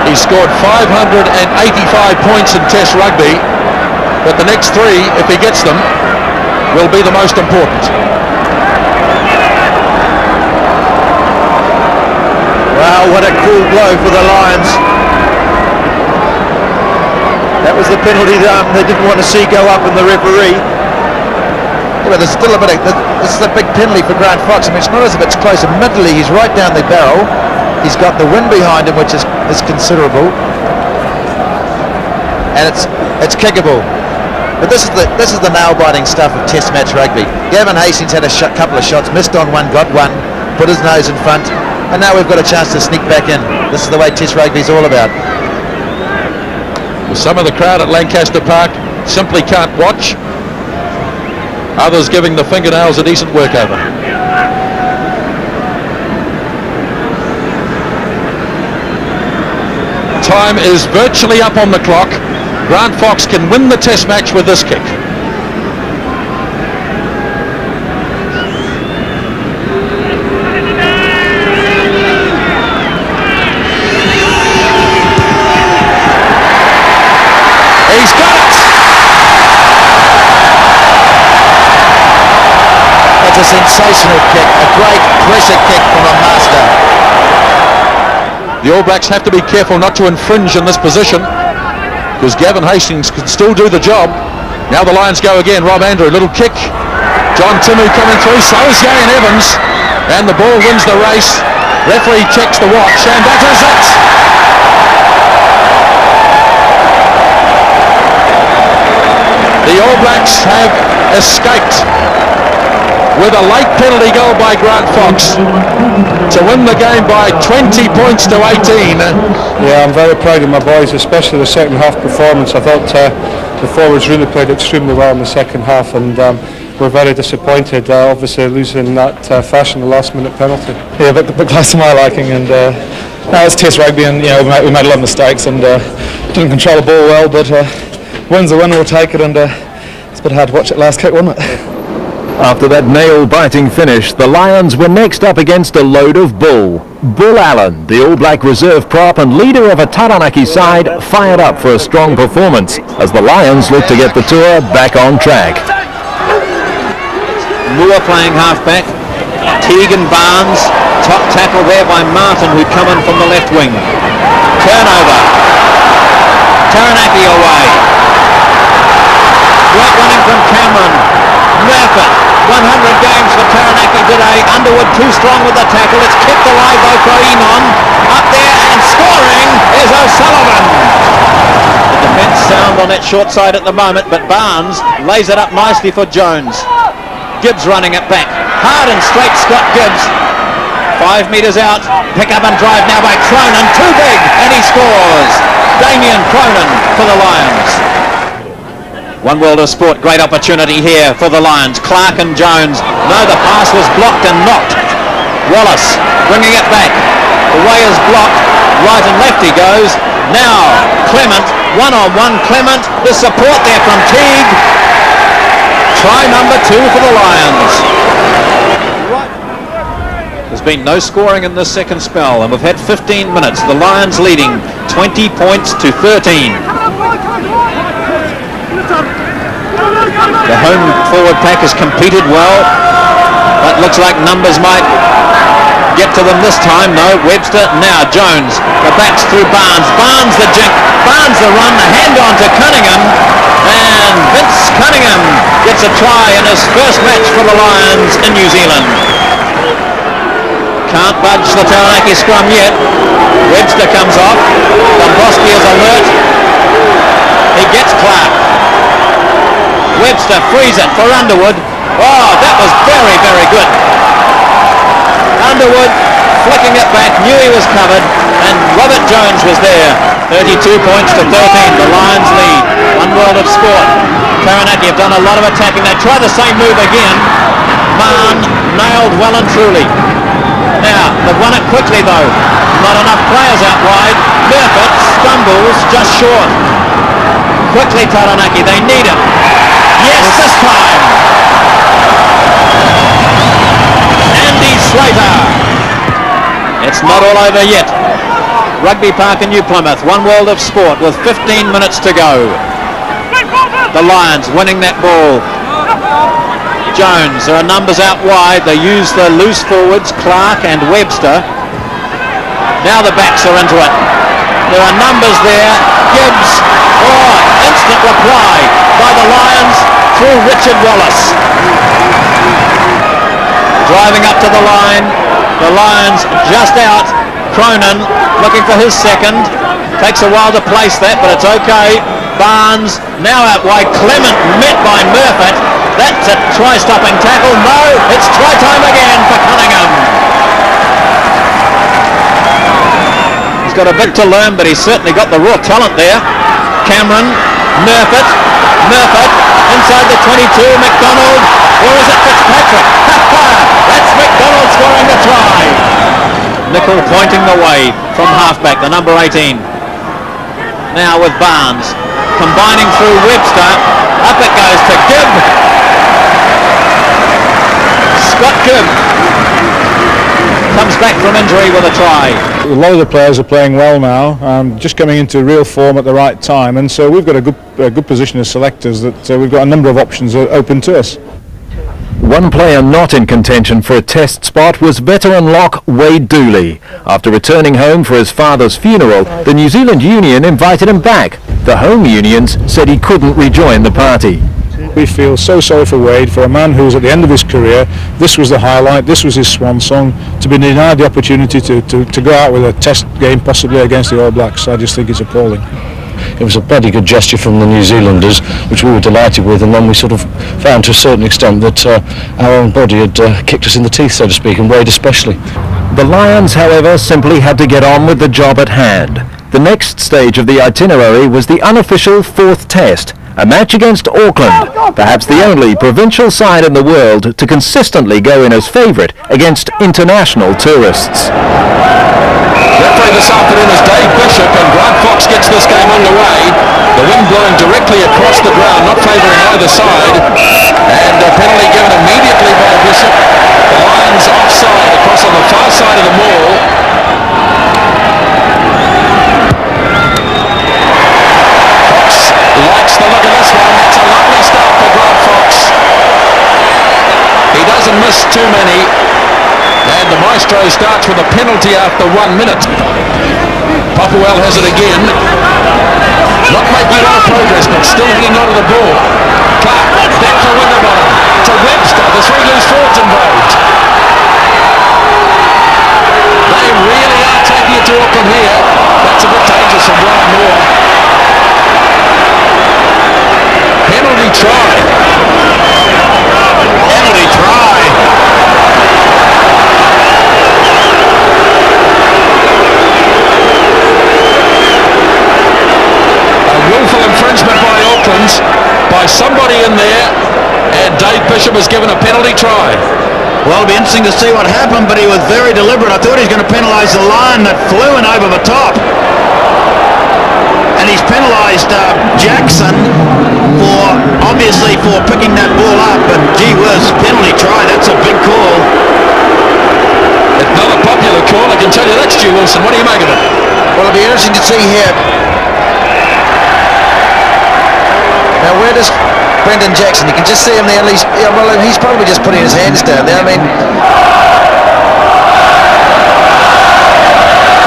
He scored 585 points in Test rugby, but the next 3, if he gets them, will be the most important. Wow, what a cool blow for the Lions. That was the penalty that they didn't want to see go up in the referee. Yeah, but there's still a bit of, this is a big penalty for Grant Fox. I mean, it's not as if it's close. Admittedly, he's right down the barrel. He's got the wind behind him, which is considerable. And it's kickable. But this is the nail-biting stuff of Test match rugby. Gavin Hastings had a couple of shots, missed on one, got one, put his nose in front, and now we've got a chance to sneak back in. This is the way Test rugby is all about. Some of the crowd at Lancaster Park simply can't watch. Others giving the fingernails a decent workover. Time is virtually up on the clock. Grant Fox can win the Test match with this kick. He's got it! That's a sensational kick, a great pressure kick from a master. The All Blacks have to be careful not to infringe in this position, because Gavin Hastings can still do the job. Now the Lions go again. Rob Andrew, little kick. John Timu coming through, so is Jane Evans, and the ball wins the race. Referee checks the watch, and that is it! The All Blacks have escaped with a late penalty goal by Grant Fox to win the game by 20 points to 18. Yeah, I'm very proud of my boys, especially the second half performance. I thought the forwards really played extremely well in the second half, and we're very disappointed, obviously losing that fashion, the last minute penalty. Yeah, but close to my liking, and now it's Test rugby, and we made a lot of mistakes, and Didn't control the ball well, but win's a win, we'll take it, and it's a bit hard to watch that last kick, wasn't it? After that nail-biting finish, the Lions were next up against a load of bull. Bull Allen, the All Black reserve prop and leader of a Taranaki side, fired up for a strong performance as the Lions look to get the tour back on track. Moore playing half-back. Teague and Barnes, top tackle there by Martin, who'd come in from the left wing. Turnover. Taranaki away. Great running from Cameron. Murphy, 100 games for Taranaki today. Underwood too strong with the tackle. It's kept alive though for Enon. Up there and scoring is O'Sullivan. The defence sound on that short side at the moment, but Barnes lays it up nicely for Jones. Gibbs running it back. Hard and straight Scott Gibbs. 5 metres out. Pick up and drive now by Cronin. Too big and he scores. Damien Cronin for the Lions. One World of Sport, great opportunity here for the Lions. Clark and Jones. No, the pass was blocked and knocked. Wallace bringing it back. The way is blocked. Right and left he goes. Now Clement, one-on-one Clement. The support there from Teague. Try number 2 for the Lions. There's been no scoring in this second spell, and we've had 15 minutes. The Lions leading 20 points to 13. The home forward pack has competed well, but looks like numbers might get to them this time. No, Webster, now Jones. The back's through Barnes. Barnes the jink. Barnes the run, the hand on to Cunningham. And Vince Cunningham gets a try in his first match for the Lions in New Zealand. Can't budge the Taranaki scrum yet. Webster comes off. Dombrowski is alert. He gets Clark. Webster frees it for Underwood. Oh, that was very, very good. Underwood flicking it back, knew he was covered, and Robert Jones was there. 32 points to 13, the Lions lead. One World of Sport. Taranaki have done a lot of attacking. They try the same move again. Mahon nailed well and truly. Now, they've won it quickly though. Not enough players out wide. Murphy stumbles just short. Quickly Taranaki, they need him. Yes, this time. Andy Slater. It's not all over yet. Rugby Park in New Plymouth, One World of Sport with 15 minutes to go. The Lions winning that ball. Jones, there are numbers out wide. They use the loose forwards, Clark and Webster. Now the backs are into it. There are numbers there. Gibbs, instant reply by the Lions through Richard Wallace. Driving up to the line. The Lions just out. Cronin looking for his second. Takes a while to place that, but it's okay. Barnes now out wide. Clement met by Murphy. That's a try-stopping tackle. No, it's try time again for Cunningham. He's got a bit to learn, but he's certainly got the raw talent there. Cameron, Murphy inside the 22. McDonald, or is it Fitzpatrick? That's McDonald scoring the try. Nicol pointing the way from halfback, the number 18. Now with Barnes, combining through Webster. Up it goes to Gibb. Scott Gibb comes back from injury with a try. A lot of the players are playing well now, just coming into real form at the right time, and so we've got a good position as selectors that we've got a number of options open to us. One player not in contention for a test spot was veteran lock Wade Dooley. After returning home for his father's funeral, the New Zealand Union invited him back. The home unions said he couldn't rejoin the party. We feel so sorry for Wade, for a man who was at the end of his career. This was the highlight, this was his swan song. To be denied the opportunity to go out with a test game possibly against the All Blacks, I just think it's appalling. It was a bloody good gesture from the New Zealanders, which we were delighted with, and then we sort of found to a certain extent that our own body had kicked us in the teeth, so to speak, and Wade especially. The Lions, however, simply had to get on with the job at hand. The next stage of the itinerary was the unofficial fourth test, a match against Auckland, perhaps the only provincial side in the world to consistently go in as favourite against international tourists. Referee this afternoon is Dave Bishop, and Grant Fox gets this game underway. The wind blowing directly across the ground, not favouring either side, and a penalty given immediately by Bishop. The Lions offside across on the far side of the maul. Fox likes the look of this one. It's a lovely start for Grant Fox. He doesn't miss too many. And the Maestro starts with a penalty after 1 minute. Popwell has it again. Not making a lot of progress, but still hitting a lot of the ball. Clark, back for Winterbottom. To Webster, the three loose forwards involved. They really are taking it to Auckland here. That's a bit dangerous from Brian Moore. Penalty try. Penalty try. Willful infringement by Auckland, by somebody in there, and Dave Bishop has given a penalty try. Well, it'll be interesting to see what happened, but he was very deliberate. I thought he was going to penalise the line that flew in over the top. And he's penalised Jackson obviously for picking that ball up, but gee whiz, penalty try, that's a big call. It's not a popular call, I can tell you that, Stu Wilson. What do you make of it? Well, it'll be interesting to see here. Now, where does Brendan Jackson? You can just see him there. He's probably just putting his hands down there. I mean,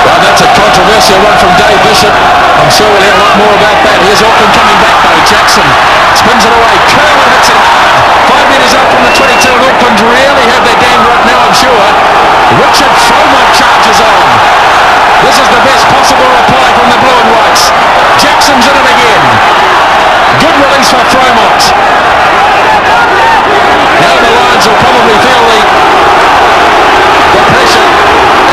well, that's a controversial one from Dave Bishop. I'm sure we'll hear a lot more about that. Here's Auckland coming back though. Jackson spins it away. Kerwin hits it hard. 5 metres up from the 22, and Auckland really have their game right now, I'm sure. Richard Fromont charges on. This is the best possible reply from the blue and whites. Jackson's in it again. Good release for Fromont. Now the Lions will probably feel the pressure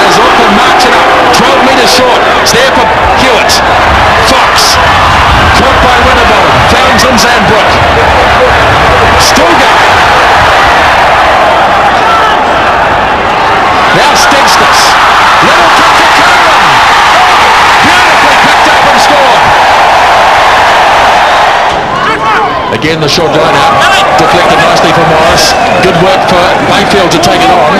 as Auckland marching up. 12 metres short. It's there for Hewitt. Fox. Caught by Winterbottom. Townsend Zandbrook. Stilgar. Now Stigstis. Little kick for Kerwin. Beautifully picked up and scored. Again, the short line out, deflected nicely for Morris. Good work for Mayfield to take it on.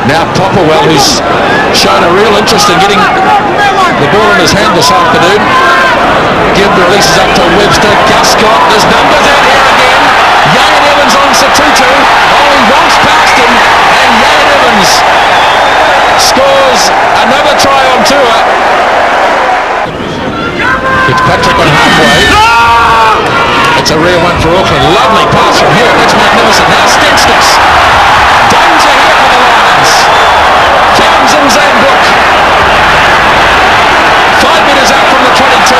Now Popplewell, who's shown a real interest in getting the ball in his hand this afternoon. Gibb releases up to Webster. Guscott, there's numbers out here again. Young and Evans on Satutu. Oh, he runs past him, and Young and Evans scores another try on tour. Fitzpatrick on halfway. It's a real one for Auckland. Lovely pass from here. That's magnificent. Now Stigstis. Danger here for the Lions. Townsend Zandbrook. 5 metres out from the 22.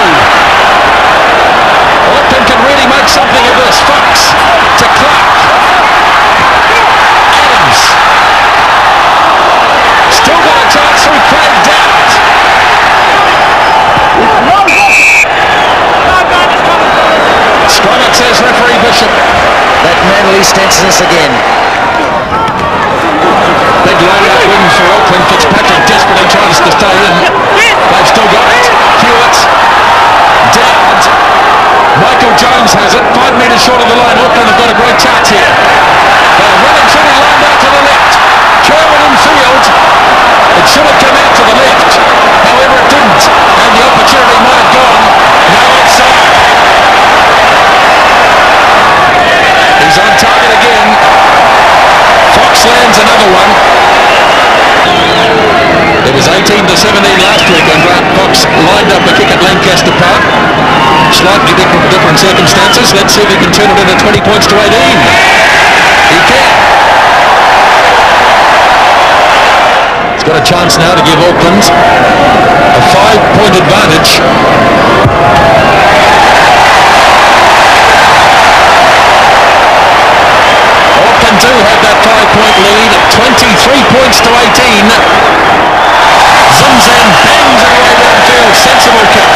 Auckland can really make something of this. Fox to Clark. Adams. Still got a chance through Craig Dowd. Scott says referee Bishop. that Manly Stensis again. Big line-out win for Auckland. Fitzpatrick desperately tries to stay in. They've still got it. Hewitt. Dowd. Michael Jones has it. 5 metres short of the line. Auckland have got a great chance here. They're running shooting lined out to the left. Kerwin in field. It should have come out to the left. However, it didn't. And the opportunity might have gone. No offside. He's on target again. Fox lands another one. It was 18-17 last week when Grant Fox lined up a kick at Lancaster Park. Slightly different circumstances. Let's see if he can turn it into 20 points to 18. He can. He's got a chance now to give Auckland a 5-point advantage. Auckland do have that 5-point lead, 23 points to 18. Zimzan bangs it away downfield, sensible kick.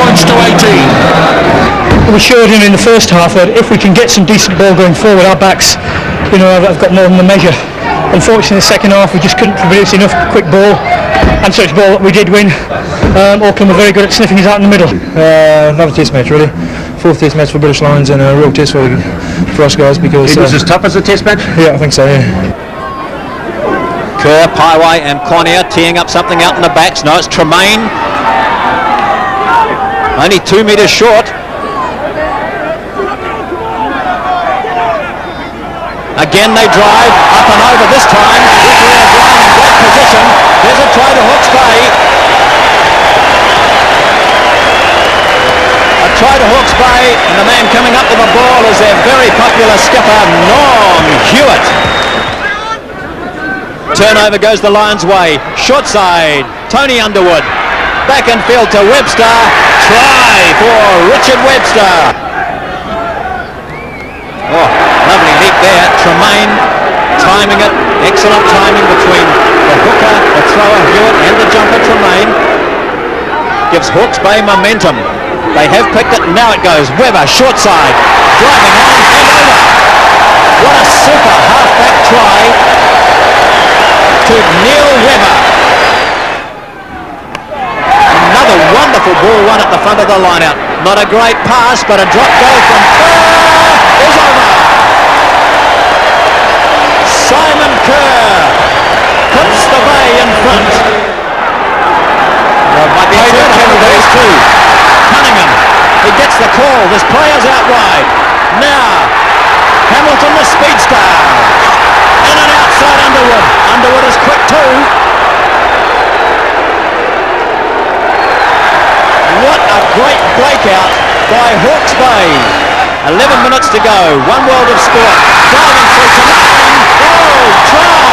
points to 18. We showed in the first half that if we can get some decent ball going forward, our backs, have got more than the measure. Unfortunately, in the second half, we just couldn't produce enough quick ball and such ball that we did win. Auckland were very good at sniffing us out in the middle. Another test match, really. Fourth test match for British Lions and a real test for us guys because... It was as tough as a test match? Yeah, I think so, yeah. Kerr, Paiwai and Clonia teeing up something out in the backs. No, it's Tremaine. Only 2 metres short. Again they drive, up and over this time. Referee O'Brien in great position. There's a try to Hawke's Bay. A try to Hawke's Bay, and the man coming up with the ball is their very popular skipper, Norm Hewitt. Turnover goes the Lions' way. Short side, Tony Underwood. Back in field to Webster. Try for Richard Webster. Oh, lovely leap there. Tremaine timing it. Excellent timing between the hooker, the thrower Hewitt and the jumper Tremaine. Gives Hawke's Bay momentum. They have picked it. Now it goes. Webber, short side. Driving on and over. What a super half-back try to Neil Webber. Another wonderful ball run at the front of the line-out. Not a great pass, but a drop goal from Kerr is over. Simon Kerr puts the Bay in front. Well, might be a turnover, these two. Cunningham, he gets the call. This player's out wide. Now, Hamilton the speedster. In and outside Underwood. Underwood is quick too. What a great breakout by Hawke's Bay. 11 minutes to go. One world of sport. Driving through to Martin. Oh, try!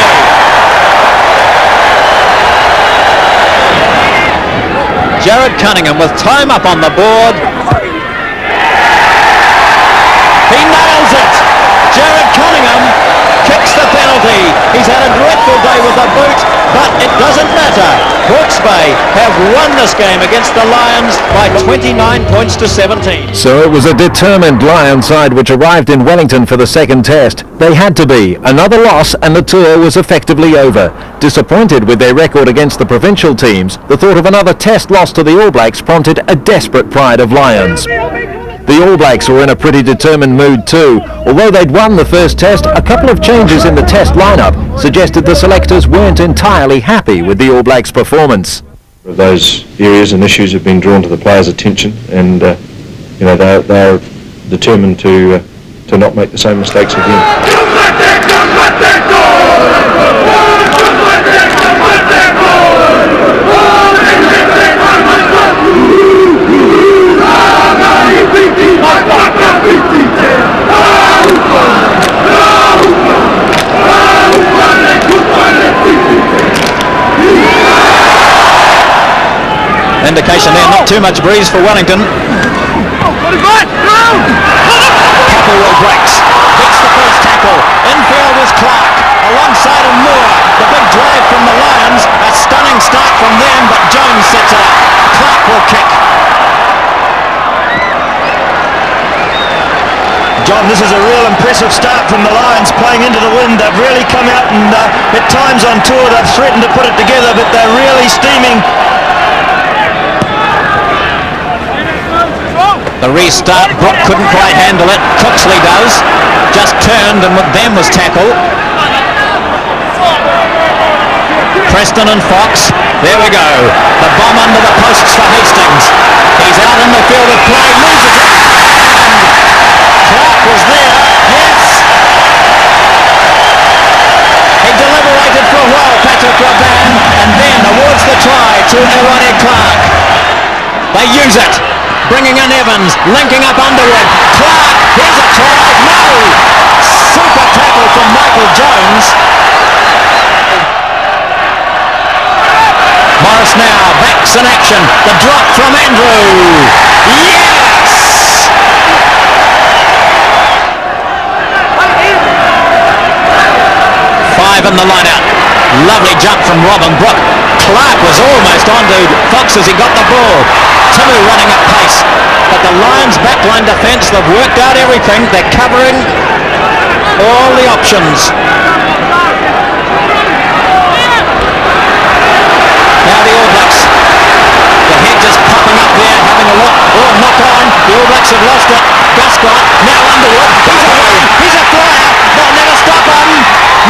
Jared Cunningham with time up on the board. He nails it. Jared Cunningham kicks the penalty. He's had a dreadful day with the boot, but it doesn't matter. Hawke's Bay have won this game against the Lions by 29 points to 17. So it was a determined Lion side which arrived in Wellington for the second test. They had to be. Another loss and the tour was effectively over. Disappointed with their record against the provincial teams, the thought of another test loss to the All Blacks prompted a desperate pride of Lions. The All Blacks were in a pretty determined mood too. Although they'd won the first test, a couple of changes in the test lineup suggested the selectors weren't entirely happy with the All Blacks' performance. Those areas and issues have been drawn to the players' attention, and they're determined to not make the same mistakes again. Indication there, not too much breeze for Wellington. Popplewell breaks, beats the first tackle. Infield is Clark, alongside of Moore. The big drive from the Lions, a stunning start from them, but Jones sets it up. Clark will kick. John, this is a real impressive start from the Lions playing into the wind. They've really come out and at times on tour they've threatened to put it together, but they're really steaming. The restart, Brook couldn't quite handle it. Cooksley does. Just turned and with them was tackled. Preston and Fox. There we go. The bomb under the posts for Hastings. He's out in the field of play. Loses it. Clark was there. Yes. He deliberated for a while, Patrick Raban, and then awards the try to Ronnie Clark. They use it. Bringing in Evans, linking up Underwood. Clark, here's a try. No! Super tackle from Michael Jones. Morris now, backs in action. The drop from Andrew. Yes! Five in the line-out. Lovely jump from Robin Brook. Clark was almost onto Fox as he got the ball. Timu running at pace. the Lions backline defence, they've worked out everything. They're covering all the options. Now the All Blacks. The hedge is popping up there, having a look. Oh, knock on. The All Blacks have lost it. Gascott, now Underwood. He's a flyer. They'll never stop him.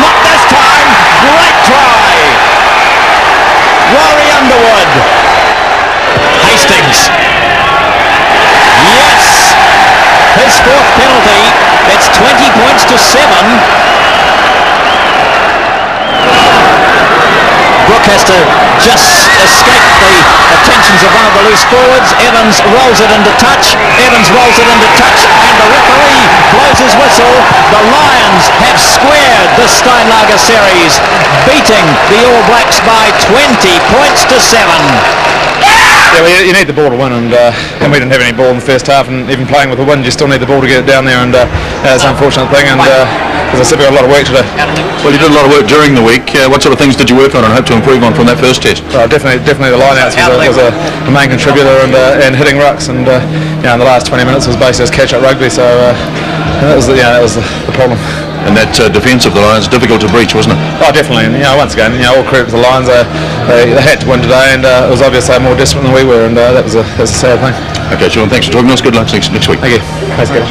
Not this time. Great try. Rory Underwood. Hastings. Yes. His fourth penalty. It's 20 points to 7. Brooke has to just escape the attentions of one of the loose forwards. Evans rolls it into touch. And the referee blows his whistle. The Lions have squared the Steinlager series, beating the All Blacks by 20 points to 7. Yeah, well, you need the ball to win, and we didn't have any ball in the first half, and even playing with the wind, you still need the ball to get it down there, and it's an unfortunate thing, and as I said, we've got a lot of work to do. Well, you did a lot of work during the week. What sort of things did you work on and hope to improve on from that first test? Definitely the line-outs was a main contributor, and hitting rucks, and in the last 20 minutes was basically catch-up rugby, so that was the problem. And that defence of the Lions, difficult to breach, wasn't it? Oh, definitely. And once again, all credit to the Lions. They had to win today, and it was obvious they were more desperate than we were, and that was a sad thing. Okay, Sean, thanks for talking to us. Good luck next week. Thank you. Thanks, Gavin.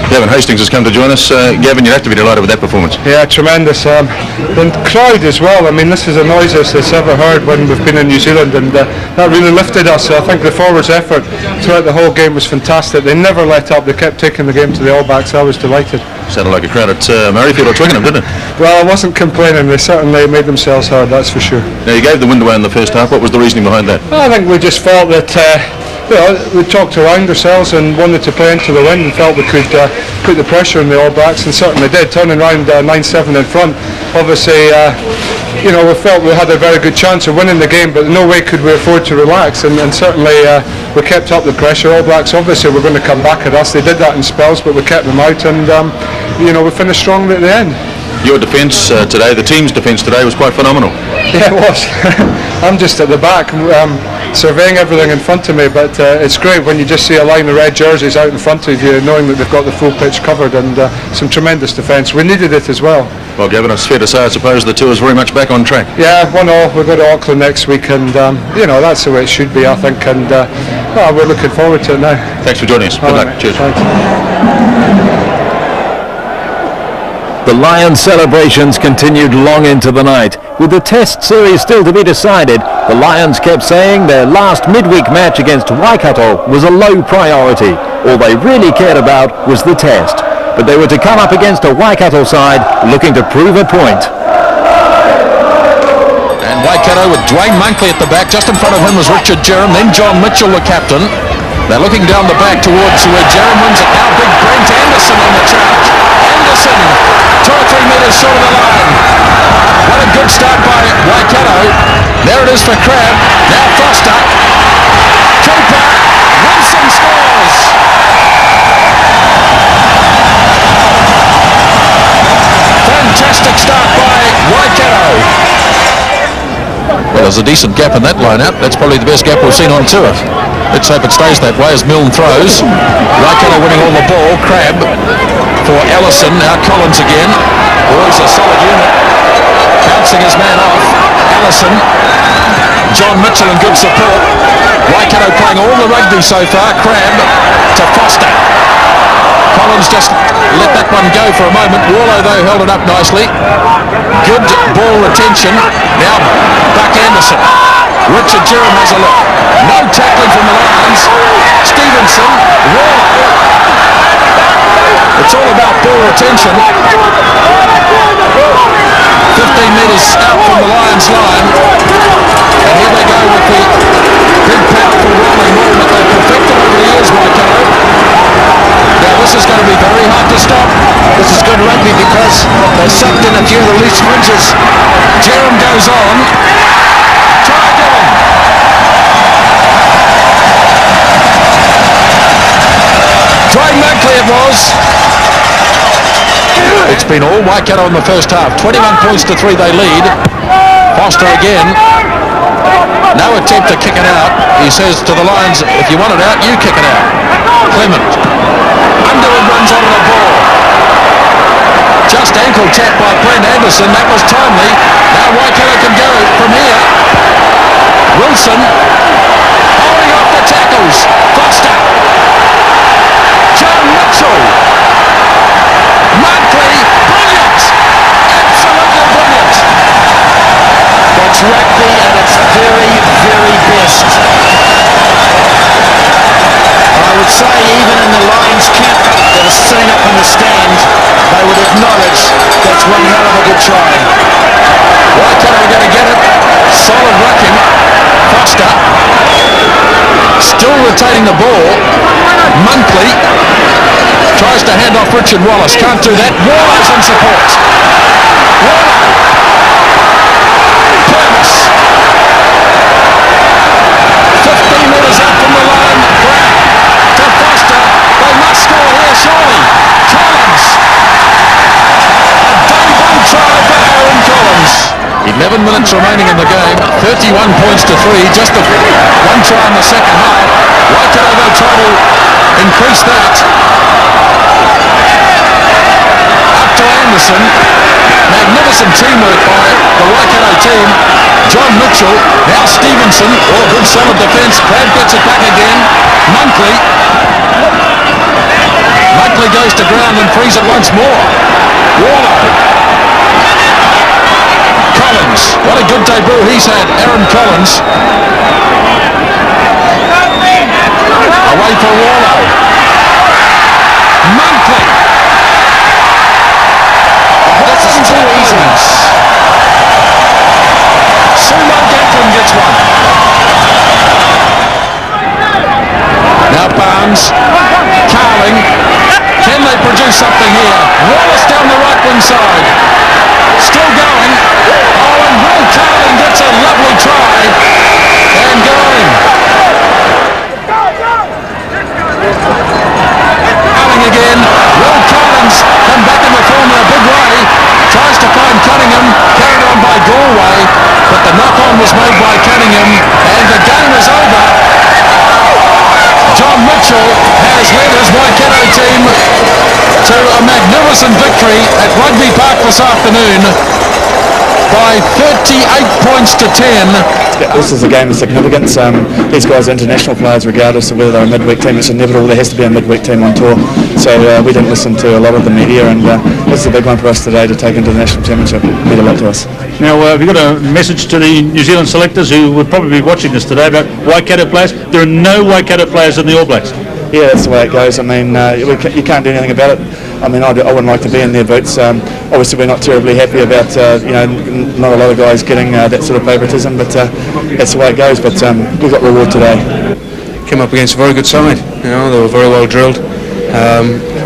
Gavin Hastings has come to join us. Gavin, you'd have to be delighted with that performance. Yeah, tremendous. The crowd as well. I mean, this is the noisiest it's ever heard when we've been in New Zealand, and that really lifted us. I think the forwards' effort throughout the whole game was fantastic. They never let up. They kept taking the game to the All Blacks. I was delighted. Sounded like a crowd at Murrayfield or Twickenham, didn't it? Well, I wasn't complaining. They certainly made themselves heard, that's for sure. Now, you gave the wind away in the first half. What was the reasoning behind that? I think we just felt that we talked around ourselves and wanted to play into the wind and felt we could put the pressure on the All Blacks, and certainly did, turning around 9-7 in front. Obviously, we felt we had a very good chance of winning the game, but in no way could we afford to relax, and certainly we kept up the pressure. All Blacks obviously were going to come back at us. They did that in spells, but we kept them out, and we finished strongly at the end. Your defence today, the team's defence today, was quite phenomenal. Yeah, it was. I'm just at the back surveying everything in front of me, but it's great when you just see a line of red jerseys out in front of you, knowing that they've got the full pitch covered, and some tremendous defence. We needed it as well. Well, Gavin, it's fair to say, I suppose, the tour is very much back on track. Yeah, 1-1. We'll go to Auckland next week, and that's the way it should be, I think, and we're looking forward to it now. Thanks for joining us. Good luck. Cheers. Thanks. The Lions celebrations continued long into the night. With the Test series still to be decided, the Lions kept saying their last midweek match against Waikato was a low priority. All they really cared about was the Test. But they were to come up against a Waikato side looking to prove a point. And Waikato with Dwayne Monkley at the back. Just in front of him was Richard Jerem, then John Mitchell, the captain. They're looking down the back towards where Jerem wins it. Now big Brent Anderson on the charge. Anderson, 2 or 3 metres short of the line. What a good start by Waikato. There it is for Crabb. Now Foster. Cooper. Wilson scores. Fantastic start by Waikato. Well, there's a decent gap in that line-out. That's probably the best gap we've seen on tour. Let's hope it stays that way as Milne throws. Waikato winning all the ball. Crabb for Ellison. Now Collins again. Always a solid unit. Bouncing his man off. Ellison. John Mitchell in good support. Waikato playing all the rugby so far. Crabb to Foster. Collins just let that one go for a moment. Warlow, though, held it up nicely. Good ball retention. Now Buck Anderson. Richard Jerem has a look. No tackling from the Lions. Stevenson. Warlow. It's all about ball retention. 15 metres out from the Lions line. And here they go with the big powerful rolling ball that they've perfected over the years, Waikato. Now this is going to be very hard to stop. This is good rugby because they sucked in a few of the loose fringes. Jerem goes on. Try again. Dwayne Monkley it was. It's been all Waikato in the first half. 21 points to 3 they lead. Foster again. No attempt to kick it out. He says to the Lions, if you want it out, you kick it out. Clement. Underwood runs onto the ball. Just ankle tap by Brent Anderson. That was timely. Now Waikato can go from here. Wilson holding off the tackles. Foster. John Mitchell. Monkley. Brilliant. Absolutely brilliant. It's rugby at its very, very best. I would say even in the Lions camp that is sitting up in the stand, they would acknowledge that's one hell of a good try. Waikato are going to get it. Solid rucking. Foster. Still retaining the ball. Monkley tries to hand off Richard Wallace. Can't do that. Warner's in support. Warner. Purvis. 15 metres out from the line. Brown to Foster. They must score here, surely. Collins. A day-one try for Aaron Collins. 11 minutes remaining in the game. 31 points to 3. Just the one try in the second half. Waikato though try to increase that. Up to Anderson. Magnificent teamwork by the Waikato team. John Mitchell, now Stevenson. Oh, good solid defence. Crabb gets it back again. Monkley. Monkley goes to ground and frees it once more. Warlow. Collins. What a good debut he's had. Aaron Collins. Away for Warlow. Monkley. This is too easy. Sumo Gatlin gets one. Now Barnes. Carling. Can they produce something here? Wallace down the right wing side. Still going. Oh, and Will Carling gets a lovely try. And going. Carling again. Will Carling's come back in the form in a big way. Tries to find Cunningham. Carried on by Galway. But the knock-on was made by Cunningham. And the game is over. John Mitchell has led his Waikato team to a magnificent victory at Rugby Park this afternoon by 38 points to 10. This is a game of significance. These guys are international players regardless of whether they're a midweek team. It's inevitable there has to be a midweek team on tour. So we didn't listen to a lot of the media, and this is a big one for us today to take into the national championship. It meant a lot to us. Now, have you got a message to the New Zealand selectors who would probably be watching this today about Waikato players? There are no Waikato players in the All Blacks. Yeah, that's the way it goes. I mean, you can't do anything about it. I mean, I wouldn't like to be in their boots. Obviously, we're not terribly happy about, not a lot of guys getting that sort of favouritism, but that's the way it goes. But we got reward today. Came up against a very good side. You know, they were very well drilled.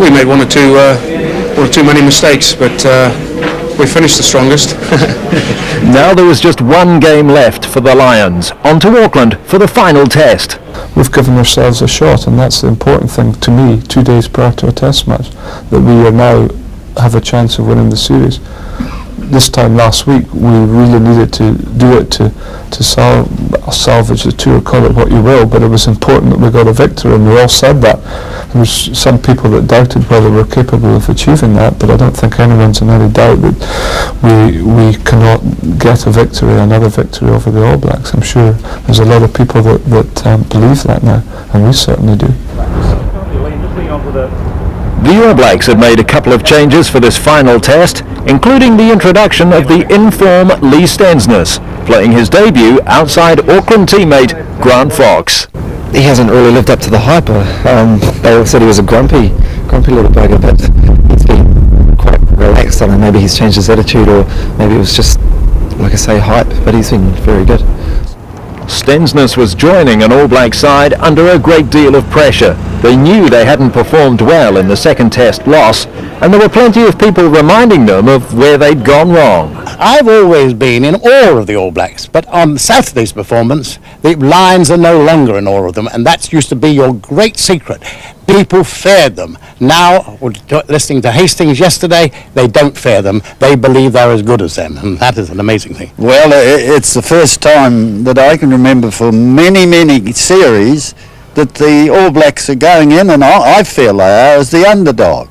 We made one or two many mistakes, but we finished the strongest. Now there was just one game left for the Lions. On to Auckland for the final test. We've given ourselves a shot, and that's the important thing to me 2 days prior to a test match, that we are now have a chance of winning the series. This time last week we really needed to do it to salvage the tour, call it what you will, but it was important that we got a victory, and we all said that. There was some people that doubted whether we're capable of achieving that, but I don't think anyone's in any doubt that we cannot get a victory, another victory over the All Blacks. I'm sure there's a lot of people that believe that now, and we certainly do. The All Blacks have made a couple of changes for this final test, including the introduction of the in-form Lee Stansness, playing his debut outside Auckland teammate Grant Fox. He hasn't really lived up to the hype. They all said he was a grumpy little bugger, but he's been quite relaxed. I don't know, maybe he's changed his attitude, or maybe it was just, like I say, hype, but he's been very good. Stensness was joining an All Black side under a great deal of pressure. They knew they hadn't performed well in the second test loss, and there were plenty of people reminding them of where they'd gone wrong. I've always been in awe of the All Blacks, but on Saturday's performance, the Lions are no longer in awe of them, and that used to be your great secret. People feared them. Now, listening to Hastings yesterday, they don't fear them. They believe they're as good as them, and that is an amazing thing. Well, it's the first time that I can remember for many, many series that the All Blacks are going in, and I feel they are, as the underdog.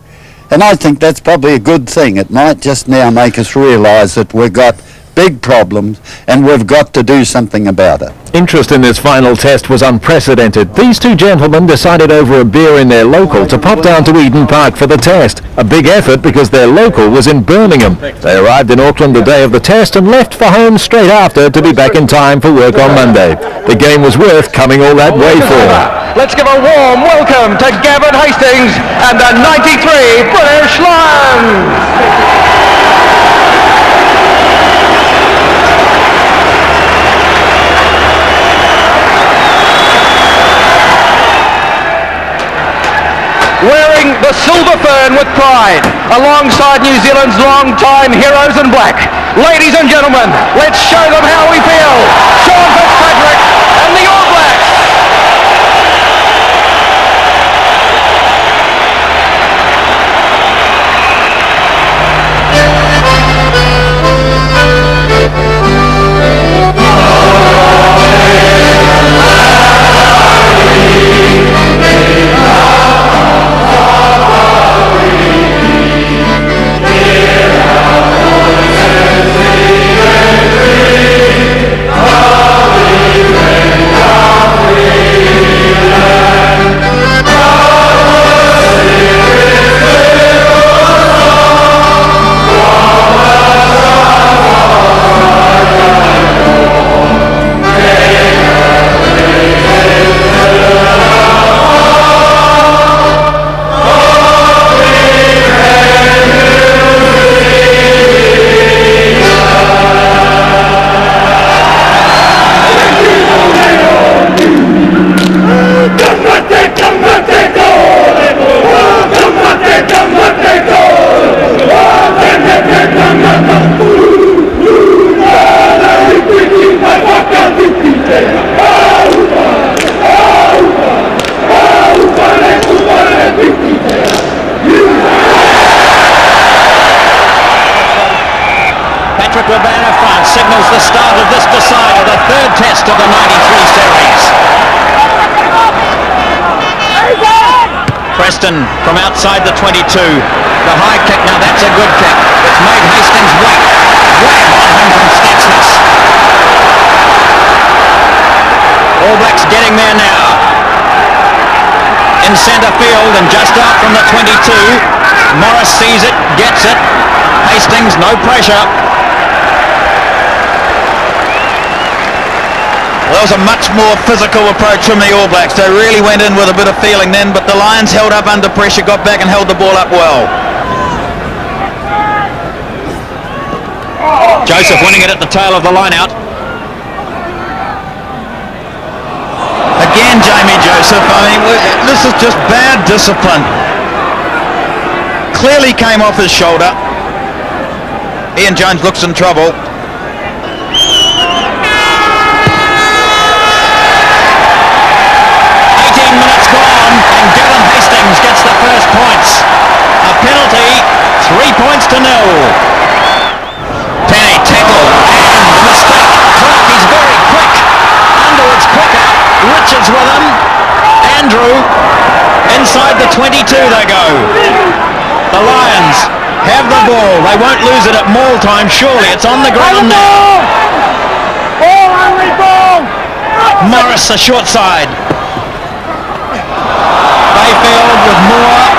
And I think that's probably a good thing. It might just now make us realise that we've got big problems and we've got to do something about it. Interest in this final test was unprecedented. These two gentlemen decided over a beer in their local to pop down to Eden Park for the test. A big effort because their local was in Birmingham. They arrived in Auckland the day of the test and left for home straight after to be back in time for work on Monday. The game was worth coming all that way for. Let's give a warm welcome to Gavin Hastings and the 93 British Lions. Wearing the silver fern with pride, alongside New Zealand's long-time heroes in black. Ladies and gentlemen, let's show them how we feel. Sean Fitzpatrick and the All Blacks. Signals the start of this decider, the third test of the 93 series. Preston from outside the 22. The high kick, now that's a good kick. It's made Hastings wait. Way on him from Stetsness. All Blacks getting there now. In centre field and just out from the 22. Morris sees it, gets it. Hastings, no pressure. Well, that was a much more physical approach from the All Blacks. They really went in with a bit of feeling then, but the Lions held up under pressure, got back and held the ball up well. Joseph winning it at the tail of the line out. Again, Jamie Joseph, I mean, this is just bad discipline. Clearly came off his shoulder. Ian Jones looks in trouble. Gets the first points. A penalty, 3 points to 0. Penny tackle and the mistake. Clark is very quick. Underwood's quicker. Richards with him. Andrew inside the 22 they go. The Lions have the ball. They won't lose it at maul time, surely. It's on the ground now. Morris, the short side. Bayfield with Moore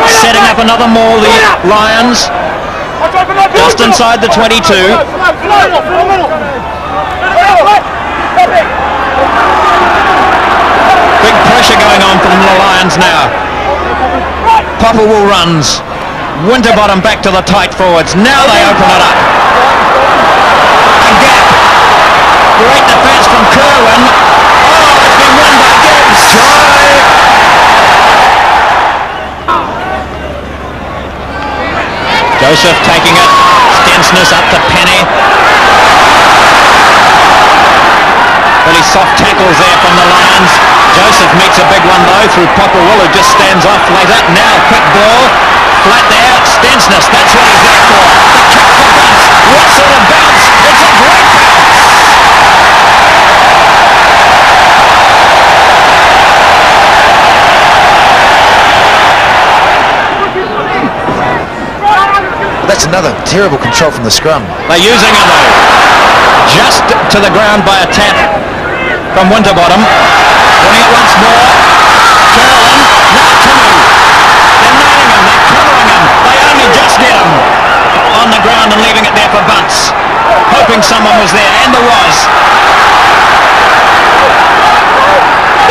setting up another maul, the Lions just inside the 22. Big pressure going on from the Lions now. Popplewell runs. Winterbottom back to the tight forwards. Now they open it up. A gap. Great defence from Kerwin. Oh, it's been won by Gibbs. Joseph taking it. Stensness up to Penny. Really soft tackles there from the Lions. Joseph meets a big one though through Popperwell, who just stands off later. Now quick ball. Flat there. Stensness, that's what he's there for. The kick for Bunce. What sort of bounce? It's a great bounce. That's another terrible control from the scrum. They're using it though. Just to the ground by a tap from Winterbottom. Winning it once more. Carolyn. Now Tinu. They're nailing him. They're covering him. They only just get him on the ground and leaving it there for Bunce. Hoping someone was there, and there was.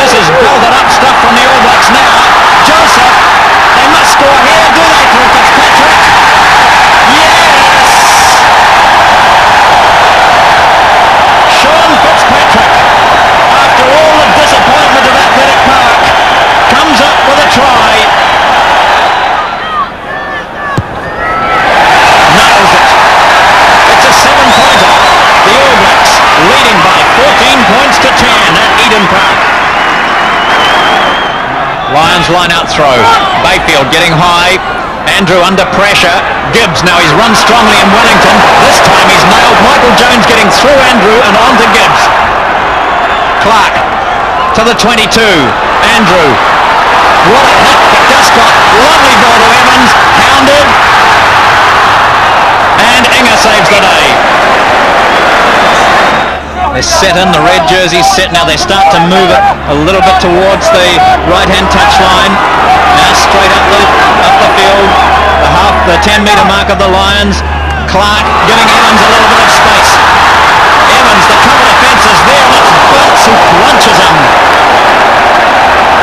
This is belted up stuff from the All Blacks now. Joseph. They must score here, do they, through Fitzpatrick? Sean Fitzpatrick, after all the disappointment of Athletic Park, comes up with a try. Nails it. It's a 7-pointer. The All Blacks leading by 14 points to 10 at Eden Park. Lions line out throw. Bayfield getting high. Andrew under pressure. Gibbs, now he's run strongly in Wellington. This time he's nailed Michael Jones getting through Andrew and on to Gibbs. Clark to the 22. Andrew. What a hit for Duscott. Lovely ball to Evans. Hounded. And Inga saves the day. They're set in, the red jerseys set. Now they start to move it a little bit towards the right-hand touchline. Now straight up the field, the 10-metre mark of the Lions. Clark giving Evans a little bit of space. Evans, the cover defence is there, and it's Bunce who crunches him.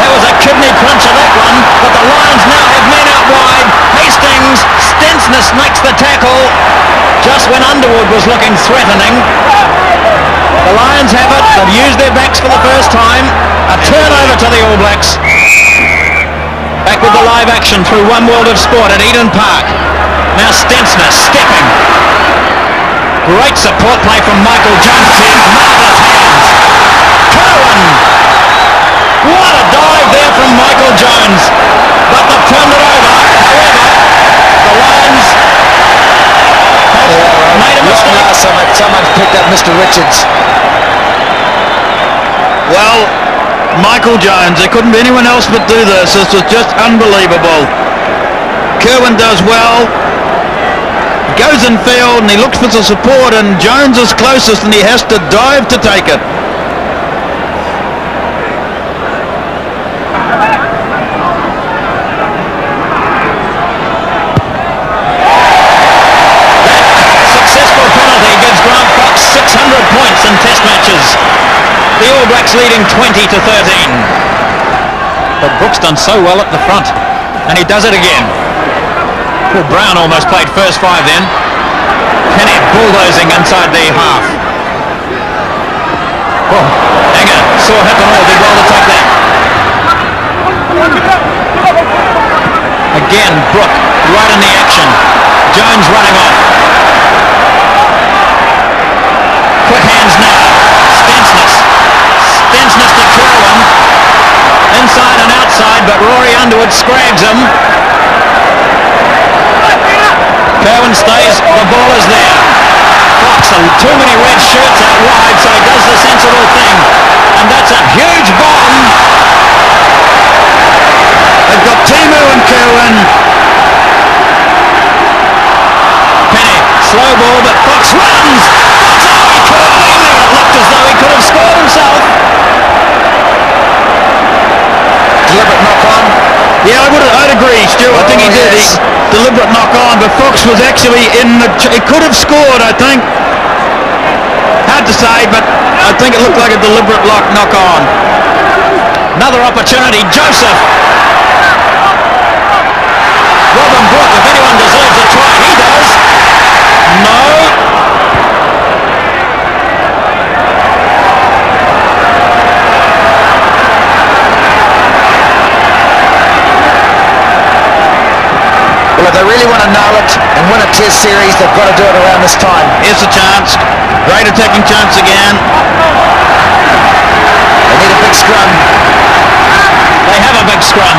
That was a kidney cruncher, that one, but the Lions now have men out wide. Hastings, Stensness makes the tackle just when Underwood was looking threatening. The Lions have it. They've used their backs for the first time. A turnover to the All Blacks. Back with the live action through One World of Sport at Eden Park. Now Stensness stepping. Great support play from Michael Jones. Marvellous hands. Kerwin. What a dive there from Michael Jones. But they've turned it over. However, the Lions made a mistake. Someone's picked up Mr. Richards. Well, Michael Jones, there couldn't be anyone else but do this. This was just unbelievable. Kerwin does well. He goes in field and he looks for the support, and Jones is closest and he has to dive to take it. Successful penalty gives Grant Fox 600 points in test matches. The All Blacks leading 20 to 13. But Brooks done so well at the front, and he does it again. Poor Brown almost played first five then. Penny bulldozing inside the half. Oh, Enger saw hit and all, did well to take that. Again, Brook right in the action. Jones running off. Quick hands now. Stensness to Kerwin. Inside and outside, but Rory Underwood scrags him. Kerwin stays, the ball is there. Fox, too many red shirts out wide, so he does the sensible thing. And that's a huge bomb. They've got Timu and Kerwin. Penny, slow ball, but Fox runs. Fox, oh, he could have been there. It looked as though he could have scored himself. Deliberate knock on. Yeah, I'd agree, Stu. I think he did. Yes. Deliberate knock on, but Fox was actually in the... He could have scored, I think. Hard to say, but I think it looked like a deliberate knock on. Another opportunity, Joseph. Robin Brook, if anyone deserves a try, he does. No. Well, if they really want to nail it and win a Test series, they've got to do it around this time. Here's a chance. Great attacking chance again. They need a big scrum. They have a big scrum.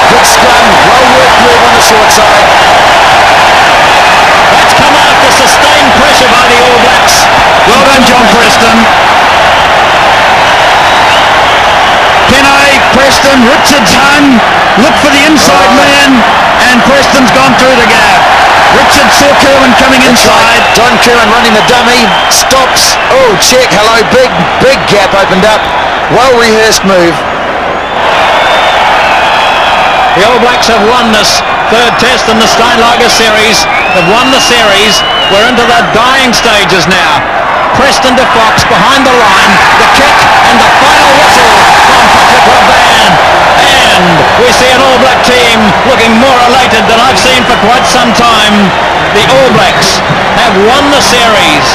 Good scrum, well worked move on the short side. That's come after sustained pressure by the All Blacks. Well done, John Preston. Kenai, Preston, Richards hung, look for the inside man, and Preston's gone through the gap. Richards saw Kerwin coming inside. John Kerwin running the dummy, stops. Oh, check, hello, big gap opened up. Well rehearsed move. The All Blacks have won this third test in the Steinlager series. They've won the series. We're into the dying stages now. Preston to Fox behind the line. The kick and the final whistle from Patrick Raban. And we see an All Black team looking more elated than I've seen for quite some time. The All Blacks have won the series,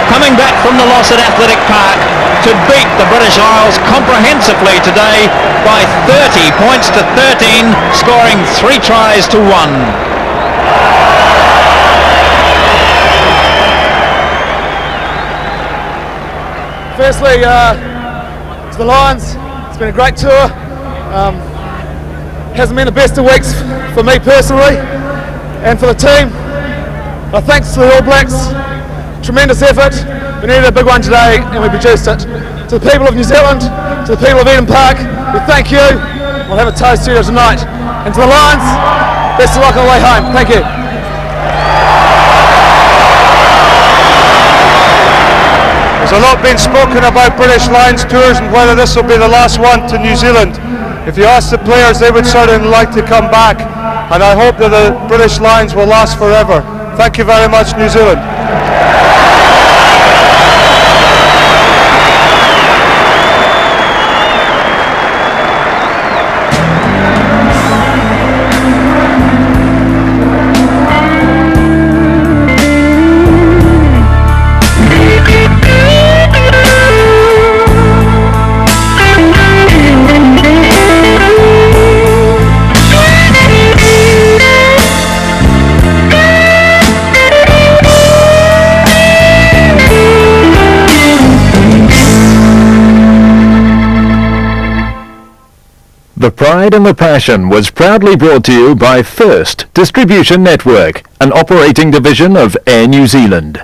coming back from the loss at Athletic Park to beat the British Isles comprehensively today by 30 points to 13, scoring 3 tries to 1. Firstly, to the Lions, it's been a great tour. Hasn't been the best of weeks for me personally and for the team. Thanks to the All Blacks, tremendous effort. We needed a big one today and we produced it. To the people of New Zealand, to the people of Eden Park, we thank you. We'll have a toast here tonight. And to the Lions, best of luck on the way home. Thank you. There's a lot been spoken about British Lions tours and whether this will be the last one to New Zealand. If you ask the players, they would certainly like to come back, and I hope that the British Lions will last forever. Thank you very much, New Zealand. The Pride and the Passion was proudly brought to you by First Distribution Network, an operating division of Air New Zealand.